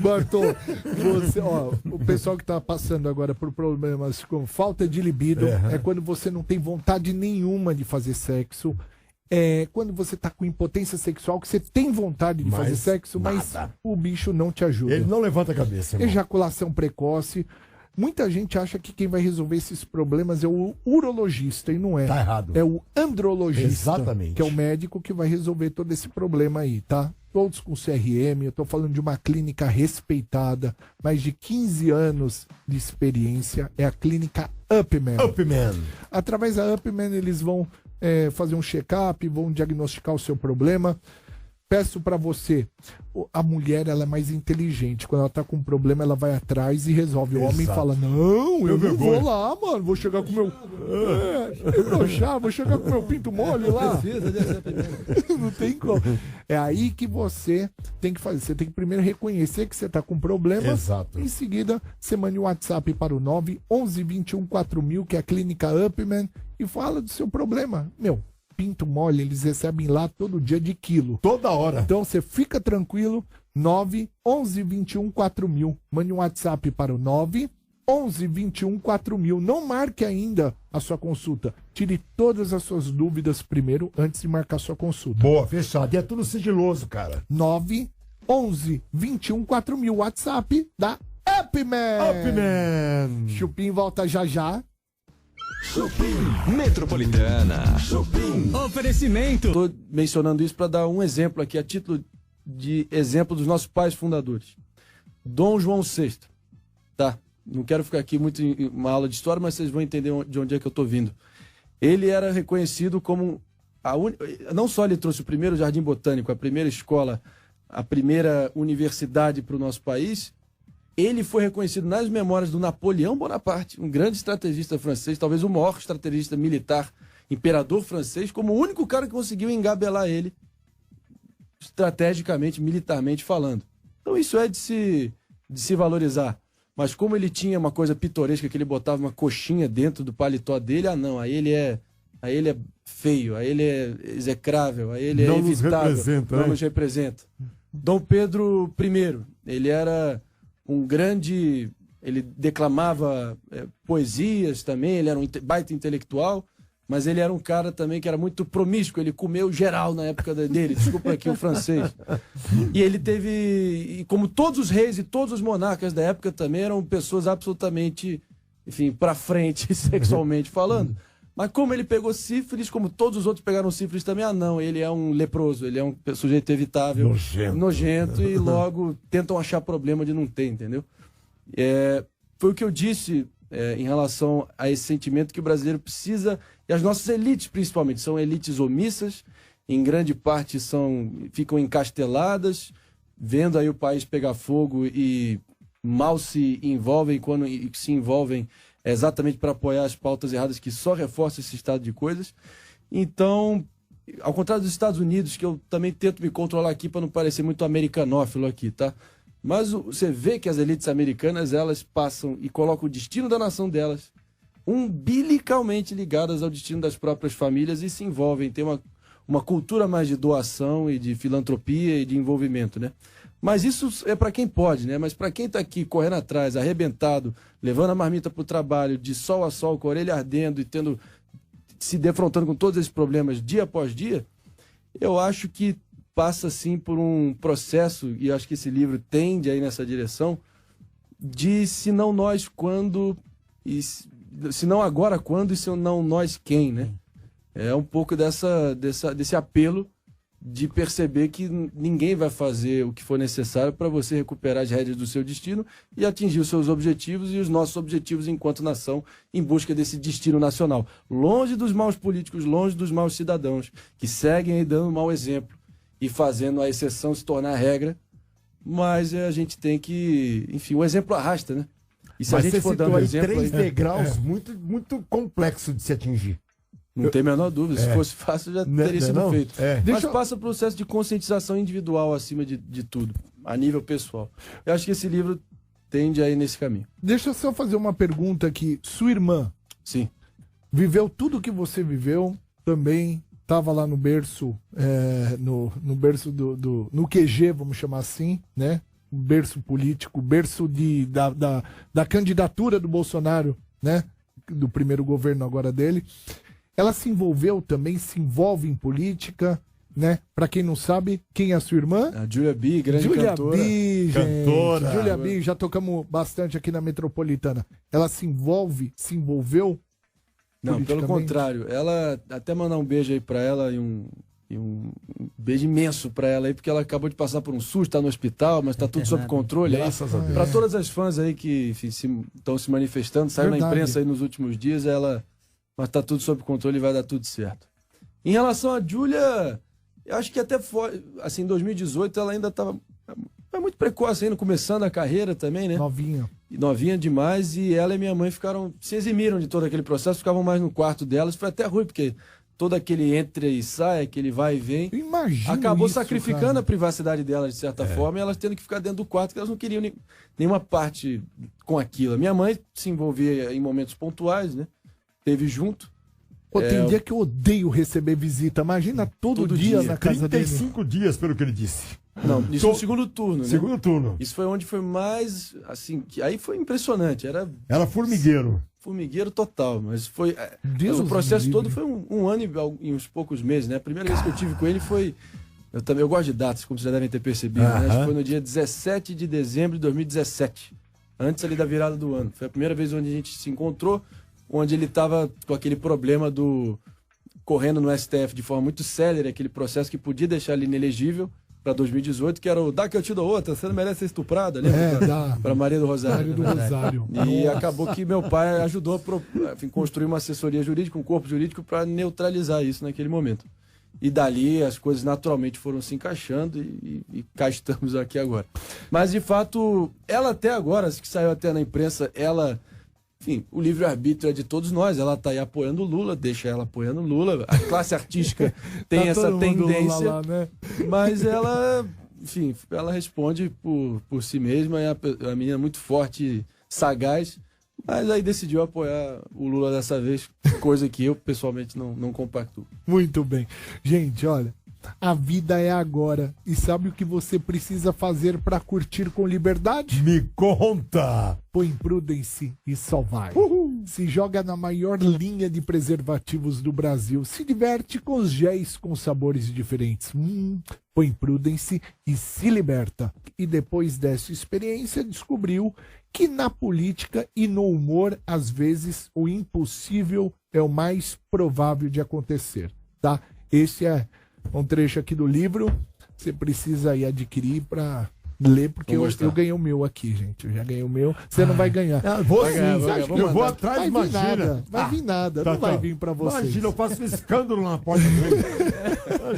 Bartô, você, o pessoal que tá passando agora por problemas com falta de libido é quando você não tem vontade nenhuma de fazer sexo. É quando você tá com impotência sexual, que você tem vontade de fazer sexo, mas o bicho não te ajuda. Ele não levanta a cabeça, irmão. Ejaculação precoce. Muita gente acha que quem vai resolver esses problemas é o urologista, e não é. Tá errado. É o andrologista. Exatamente. Que é o médico que vai resolver todo esse problema aí, tá? Todos com CRM, eu tô falando de uma clínica respeitada, mais de 15 anos de experiência, é a clínica Upman. Upman. Através da Upman eles vão fazer um check-up, vão diagnosticar o seu problema. Peço pra você, a mulher ela é mais inteligente. Quando ela tá com um problema, ela vai atrás e resolve. O homem fala, não, eu não vou lá, mano. Vou chegar com o meu... vou chegar com o meu pinto mole lá. Não tem como. É aí que você tem que fazer. Você tem que primeiro reconhecer que você tá com problema. Exato. Em seguida, você manda um WhatsApp para o 911-21-4000, que é a clínica Upman, e fala do seu problema. Pinto mole, eles recebem lá todo dia de quilo. Toda hora. Então você fica tranquilo, 911-21-4000. Mande um WhatsApp para o 911-21-4000. Não marque ainda a sua consulta. Tire todas as suas dúvidas primeiro, antes de marcar sua consulta. Boa, fechado. E é tudo sigiloso, cara. 911-21-4000. WhatsApp da Upman. Upman. Chupim volta já já. Chupim Metropolitana. Chupim. Oferecimento. Estou mencionando isso para dar um exemplo aqui, a título de exemplo dos nossos pais fundadores. Dom João VI. Tá? Não quero ficar aqui muito em uma aula de história, mas vocês vão entender de onde é que eu estou vindo. Ele era reconhecido como não só ele trouxe o primeiro jardim botânico, a primeira escola, a primeira universidade para o nosso país. Ele foi reconhecido nas memórias do Napoleão Bonaparte, um grande estrategista francês, talvez o maior estrategista militar, imperador francês, como o único cara que conseguiu engabelar ele, estrategicamente, militarmente falando. Então isso é de se valorizar. Mas como ele tinha uma coisa pitoresca, que ele botava uma coxinha dentro do paletó dele, aí ele é feio, aí ele é execrável, aí ele não é evitável, não nos representa. Dom Pedro I, ele era um grande... Ele declamava poesias também, ele era um baita intelectual, mas ele era um cara também que era muito promíscuo, ele comeu geral na época dele, desculpa aqui o francês. E ele teve, e como todos os reis e todos os monarcas da época também eram pessoas absolutamente, enfim, pra frente, sexualmente falando. Mas como ele pegou sífilis, como todos os outros pegaram sífilis também, não, ele é um leproso, ele é um sujeito evitável, nojento e logo tentam achar problema de não ter, entendeu? Foi o que eu disse em relação a esse sentimento que o brasileiro precisa, e as nossas elites principalmente, são elites omissas, em grande parte ficam encasteladas, vendo aí o país pegar fogo e mal se envolvem, quando se envolvem exatamente para apoiar as pautas erradas que só reforçam esse estado de coisas. Então, ao contrário dos Estados Unidos, que eu também tento me controlar aqui para não parecer muito americanófilo aqui, tá? Mas você vê que as elites americanas, elas passam e colocam o destino da nação delas umbilicalmente ligadas ao destino das próprias famílias e se envolvem, tem uma cultura mais de doação e de filantropia e de envolvimento, né? Mas isso é para quem pode, né? Mas para quem está aqui correndo atrás, arrebentado, levando a marmita para o trabalho, de sol a sol, com a orelha ardendo e se defrontando com todos esses problemas dia após dia, eu acho que passa sim por um processo, e acho que esse livro tende aí nessa direção, de se não nós quando, se não agora quando, e se não nós quem, né? É um pouco desse apelo de perceber que ninguém vai fazer o que for necessário para você recuperar as rédeas do seu destino e atingir os seus objetivos e os nossos objetivos enquanto nação em busca desse destino nacional. Longe dos maus políticos, longe dos maus cidadãos que seguem aí dando um mau exemplo e fazendo a exceção se tornar a regra, mas a gente tem que... Enfim, o exemplo arrasta, né? E se mas a gente for dando exemplo... 3 degraus muito, muito complexo de se atingir. Não tem a menor dúvida. Se fosse fácil, já teria sido feito. Mas passa por um processo de conscientização individual acima de tudo, a nível pessoal. Eu acho que esse livro tende aí nesse caminho. Deixa eu só fazer uma pergunta aqui. Sua irmã Sim. Viveu tudo que você viveu, também estava lá no berço, no berço no QG, vamos chamar assim, né? O berço político, o berço da candidatura do Bolsonaro, né? Do primeiro governo agora dele. Ela se envolve em política, né? Pra quem não sabe, quem é a sua irmã? A Julia B, grande cantora. Cantora. Julia B, já tocamos bastante aqui na Metropolitana. Ela se envolveu? Não, pelo contrário. Ela, até mandar um beijo aí pra ela e um beijo imenso pra ela aí, porque ela acabou de passar por um susto, tá no hospital, mas tá tudo sob controle aí. Graças a Deus. Pra todas as fãs aí que estão se manifestando, saiu na imprensa aí nos últimos dias, mas tá tudo sob controle e vai dar tudo certo. Em relação a Júlia, eu acho que até foi, assim, em 2018 ela ainda estava muito precoce ainda, começando a carreira também, né? Novinha demais, e ela e minha mãe se eximiram de todo aquele processo, ficavam mais no quarto delas, foi até ruim, porque todo aquele entra e sai, aquele vai e vem, acabou sacrificando a privacidade delas de certa forma, e elas tendo que ficar dentro do quarto, porque elas não queriam nenhuma parte com aquilo. A minha mãe se envolvia em momentos pontuais, né? Teve junto. Pô, tem dia que eu odeio receber visita. Imagina todo dia na casa dele. 35 dias, pelo que ele disse. Não, isso no segundo turno, né? Segundo turno. Isso foi onde foi mais, assim, aí foi impressionante. Era formigueiro. Formigueiro total, mas foi... Mas o processo todo foi um ano e uns poucos meses, né? A primeira vez que eu tive com ele foi... Eu gosto de datas, como vocês já devem ter percebido, né? Acho que foi no dia 17 de dezembro de 2017. Antes ali da virada do ano. Foi a primeira vez onde a gente se encontrou, onde ele estava com aquele problema correndo no STF de forma muito célere, aquele processo que podia deixar ele inelegível para 2018, que era o dá que eu te dou outra, você não merece ser estuprada, lembra? Para Maria do Rosário. E acabou que meu pai ajudou a construir uma assessoria jurídica, um corpo jurídico para neutralizar isso naquele momento. E dali as coisas naturalmente foram se encaixando e cá estamos aqui agora. Mas de fato, ela até agora, que saiu até na imprensa, enfim, o livre-arbítrio é de todos nós. Ela tá aí apoiando o Lula, deixa ela apoiando o Lula. A classe artística tem essa tendência. Lá, né? Mas ela, enfim, ela responde por si mesma. É uma menina muito forte, sagaz. Mas aí decidiu apoiar o Lula dessa vez, coisa que eu, pessoalmente, não compactuo. Muito bem. Gente, olha, a vida é agora. E sabe o que você precisa fazer para curtir com liberdade? Me conta! Põe Prudence e só vai. Se joga na maior linha de preservativos do Brasil. Se diverte com os géis com sabores diferentes. Põe Prudence e se liberta. E depois dessa experiência, descobriu que na política e no humor, às vezes, o impossível é o mais provável de acontecer, tá? Esse é um trecho aqui do livro, você precisa aí adquirir para ler, porque eu ganhei o meu aqui, gente. Eu já ganhei o meu. Você não vai ganhar. Vou sim. Eu vou atrás, vai imagina. Vai vir nada. Não vai vir pra vocês. Imagina, eu faço um escândalo na porta dele.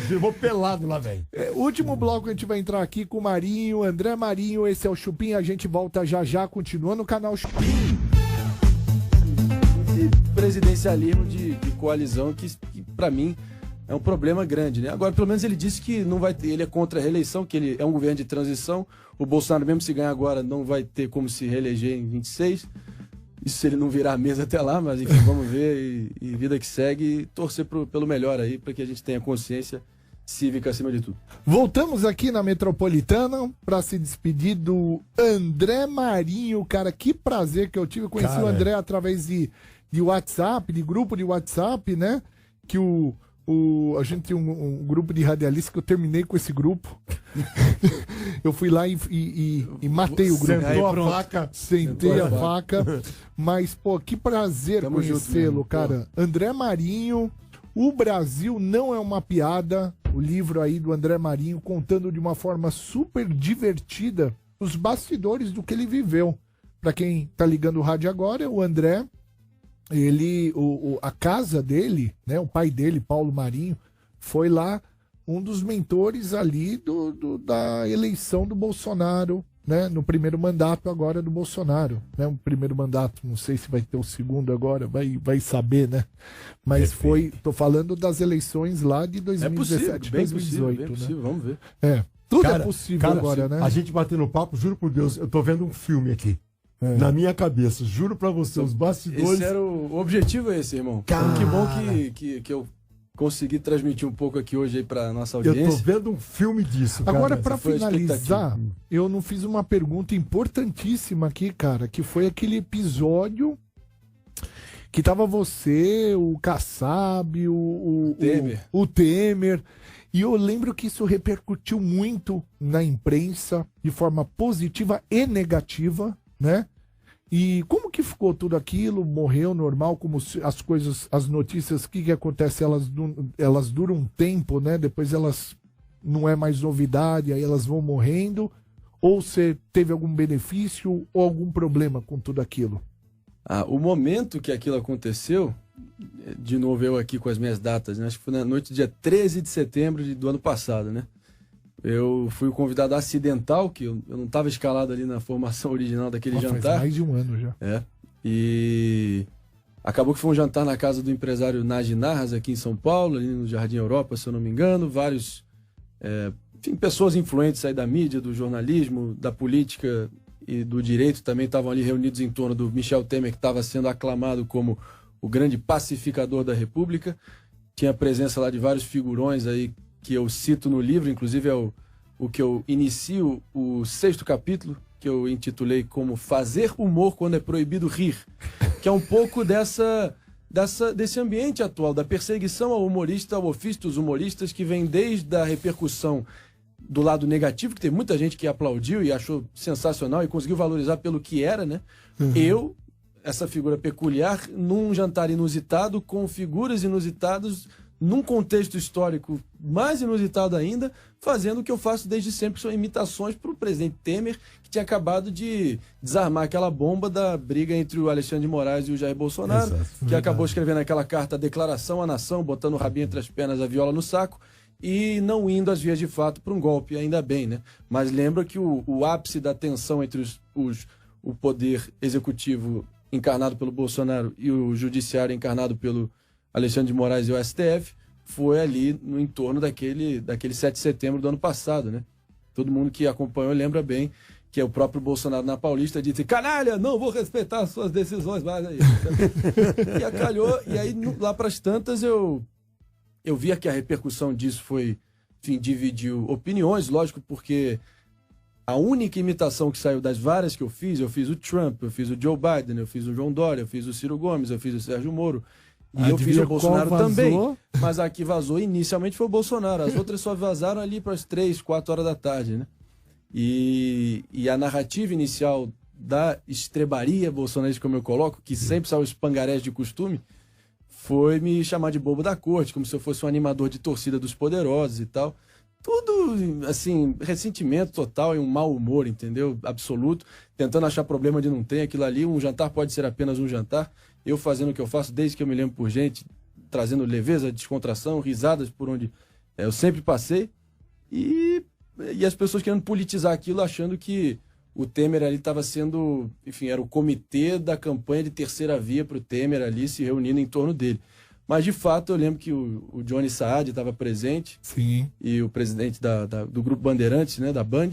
Eu vou pelado lá, velho. Último bloco, a gente vai entrar aqui com o Marinho, André Marinho. Esse é o Chupim. A gente volta já, continua no canal Chupim. Esse presidencialismo de coalizão que para mim é um problema grande, né? Agora, pelo menos ele disse que não vai ter, ele é contra a reeleição, que ele é um governo de transição. O Bolsonaro, mesmo se ganhar agora, não vai ter como se reeleger em 26. Isso se ele não virar a mesa até lá, mas enfim, vamos ver. E vida que segue, e torcer pelo melhor aí, para que a gente tenha consciência cívica acima de tudo. Voltamos aqui na Metropolitana para se despedir do André Marinho, cara. Que prazer que eu tive. Eu conheci o André através de WhatsApp, de grupo de WhatsApp, né? Que a gente tem um grupo de radialistas que eu terminei com esse grupo. Eu fui lá e matei o grupo. Sentei a faca. Mas, pô, que prazer conhecê-lo, cara. André Marinho, O Brasil Não É Uma Piada. O livro aí do André Marinho, contando de uma forma super divertida os bastidores do que ele viveu. Para quem tá ligando o rádio agora, o André... a casa dele, né, o pai dele, Paulo Marinho, foi lá um dos mentores ali da eleição do Bolsonaro, né, no primeiro mandato agora do Bolsonaro, né, o primeiro mandato, não sei se vai ter o segundo agora, vai saber, né, mas tô falando das eleições lá de 2017, 2018, bem possível, vamos ver. Tudo é possível agora, né? A gente batendo papo, juro por Deus, eu tô vendo um filme aqui. Na minha cabeça, juro pra você, os bastidores... O objetivo é esse, irmão. Cara... Que bom que eu consegui transmitir um pouco aqui hoje aí pra nossa audiência. Eu tô vendo um filme disso, cara. Agora, pra finalizar, eu não fiz uma pergunta importantíssima aqui, cara, que foi aquele episódio que tava você, o Kassab, o Temer, e eu lembro que isso repercutiu muito na imprensa, de forma positiva e negativa, né? E como que ficou tudo aquilo? Morreu normal? Como as coisas, as notícias, o que acontece? Elas duram um tempo, né? Depois elas não é mais novidade, aí elas vão morrendo. Ou você teve algum benefício ou algum problema com tudo aquilo? O momento que aquilo aconteceu, de novo eu aqui com as minhas datas, né? Acho que foi na noite do dia 13 de setembro do ano passado, né? Eu fui o convidado acidental, que eu não estava escalado ali na formação original daquele jantar. Faz mais de um ano já. E acabou que foi um jantar na casa do empresário Nagy Narras, aqui em São Paulo, ali no Jardim Europa, se eu não me engano. Vários, pessoas influentes aí da mídia, do jornalismo, da política e do direito também estavam ali reunidos em torno do Michel Temer, que estava sendo aclamado como o grande pacificador da República. Tinha a presença lá de vários figurões aí que eu cito no livro, inclusive é o que eu inicio o 6º capítulo, que eu intitulei como Fazer Humor Quando é Proibido Rir, que é um pouco desse ambiente atual, da perseguição ao humorista, ao ofício dos humoristas, que vem desde a repercussão do lado negativo, que tem muita gente que aplaudiu e achou sensacional e conseguiu valorizar pelo que era, né? Eu, essa figura peculiar, num jantar inusitado, com figuras inusitadas, num contexto histórico mais inusitado ainda, fazendo o que eu faço desde sempre, que são imitações para o presidente Temer, que tinha acabado de desarmar aquela bomba da briga entre o Alexandre de Moraes e o Jair Bolsonaro, que acabou escrevendo aquela carta, a declaração à nação, botando o rabinho entre as pernas, a viola no saco, e não indo às vias de fato para um golpe, ainda bem, né? Mas lembra que o ápice da tensão entre o poder executivo encarnado pelo Bolsonaro e o judiciário encarnado pelo Alexandre de Moraes e o STF, foi ali no entorno daquele 7 de setembro do ano passado, né? Todo mundo que acompanhou lembra bem que é o próprio Bolsonaro na Paulista disse: canalha, não vou respeitar as suas decisões mais aí. E acalhou, e aí lá para as tantas eu via que a repercussão disso foi, enfim, dividiu opiniões, lógico, porque a única imitação que saiu das várias que eu fiz o Trump, eu fiz o Joe Biden, eu fiz o João Dória, eu fiz o Ciro Gomes, eu fiz o Sérgio Moro. E eu fiz o Bolsonaro também, mas a que vazou inicialmente foi o Bolsonaro. As outras só vazaram ali para as 3, 4 horas da tarde, né? E a narrativa inicial da estrebaria bolsonarista, como eu coloco, que sempre saiu os pangarés de costume, foi me chamar de bobo da corte, como se eu fosse um animador de torcida dos poderosos e tal. Tudo, assim, ressentimento total e um mau humor, entendeu? Absoluto. Tentando achar problema de não ter aquilo ali. Um jantar pode ser apenas um jantar. Eu fazendo o que eu faço desde que eu me lembro por gente, trazendo leveza, descontração, risadas por onde eu sempre passei. E as pessoas querendo politizar aquilo, achando que o Temer ali estava sendo... Enfim, era o comitê da campanha de terceira via para o Temer ali se reunindo em torno dele. Mas, de fato, eu lembro que o Johnny Saad estava presente. Sim. E o presidente do Grupo Bandeirantes, né, da Band.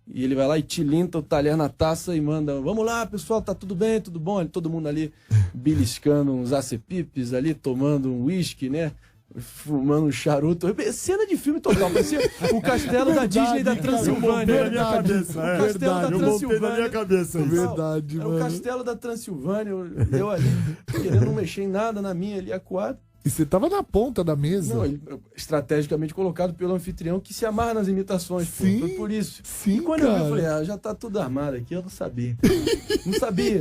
E ele vai lá e tilinta o talher na taça e manda: vamos lá, pessoal, tá tudo bem, tudo bom? Todo mundo ali beliscando uns acepipes ali, tomando um uísque, né? Fumando um charuto. Cena de filme total. Parecia o castelo da Disney da Transilvânia. Na minha cabeça, o castelo da Transilvânia. Na minha cabeça. Verdade, Era mano. o castelo da Transilvânia. Eu ali, querendo não mexer em nada, na minha ali, acuado. E você tava na ponta da mesa. Não, estrategicamente colocado pelo anfitrião, que se amarra nas imitações. Sim, foi por isso. Sim, e quando eu vi, eu falei: já tá tudo armado aqui, eu não sabia.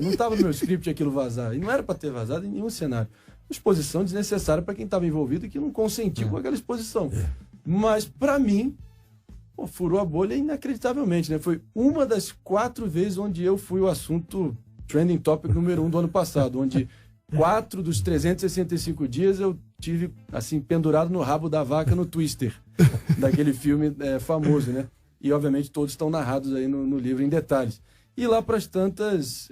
Não tava no meu script aquilo vazar. E não era pra ter vazado em nenhum cenário. Exposição desnecessária para quem estava envolvido e que não consentiu com aquela exposição. Mas, para mim, furou a bolha inacreditavelmente, né? Foi uma das 4 vezes onde eu fui o assunto trending topic número 1 do ano passado, onde 4 dos 365 dias eu tive, assim, pendurado no rabo da vaca no Twister, daquele filme famoso, né? E, obviamente, todos estão narrados aí no livro em detalhes. E lá para as tantas...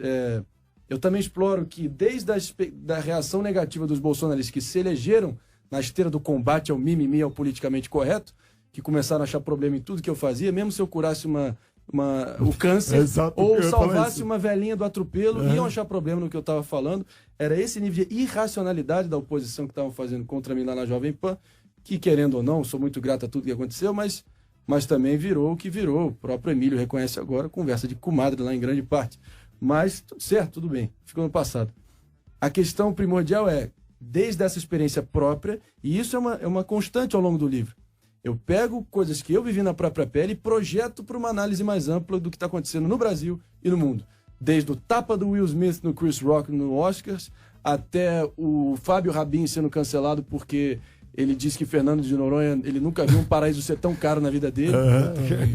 Eu também exploro que, desde a reação negativa dos bolsonaristas que se elegeram na esteira do combate ao mimimi, ao politicamente correto, que começaram a achar problema em tudo que eu fazia, mesmo se eu curasse o câncer ou salvasse uma velhinha do atropelo, iam achar problema no que eu estava falando. Era esse nível de irracionalidade da oposição que estavam fazendo contra mim lá na Jovem Pan, que, querendo ou não, sou muito grato a tudo que aconteceu, mas também virou o que virou. O próprio Emílio reconhece agora, conversa de comadre lá em grande parte. Mas tudo certo, tudo bem, ficou no passado. A questão primordial desde essa experiência própria, e isso é uma constante ao longo do livro, eu pego coisas que eu vivi na própria pele e projeto para uma análise mais ampla do que está acontecendo no Brasil e no mundo. Desde o tapa do Will Smith no Chris Rock no Oscars, até o Fábio Rabin sendo cancelado porque ele disse que Fernando de Noronha, ele nunca viu um paraíso ser tão caro na vida dele.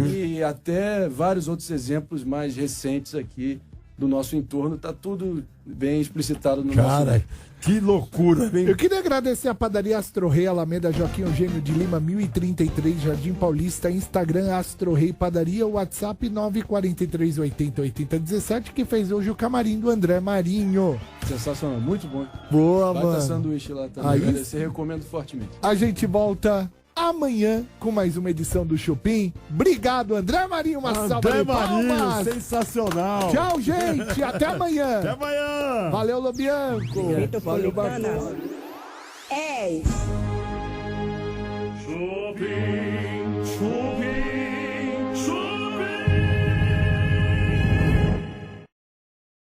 E até vários outros exemplos mais recentes aqui do nosso entorno, tá tudo bem explicitado no nosso livro. Que loucura, hein? Eu queria agradecer a padaria Astro Rei, Alameda Joaquim Eugênio de Lima, 1033, Jardim Paulista, Instagram Astro Rei Padaria, WhatsApp 943808017, que fez hoje o camarim do André Marinho. Sensacional, muito bom. Boa, Vai mano. dar sanduíche lá também, agradecer, recomendo fortemente. A gente volta amanhã com mais uma edição do Chupim. Obrigado, André Marinho, uma salva de palmas. Sensacional. Tchau, gente, até amanhã. Até amanhã. Valeu, Lobianco. Valeu, Bartô. É. Chupim.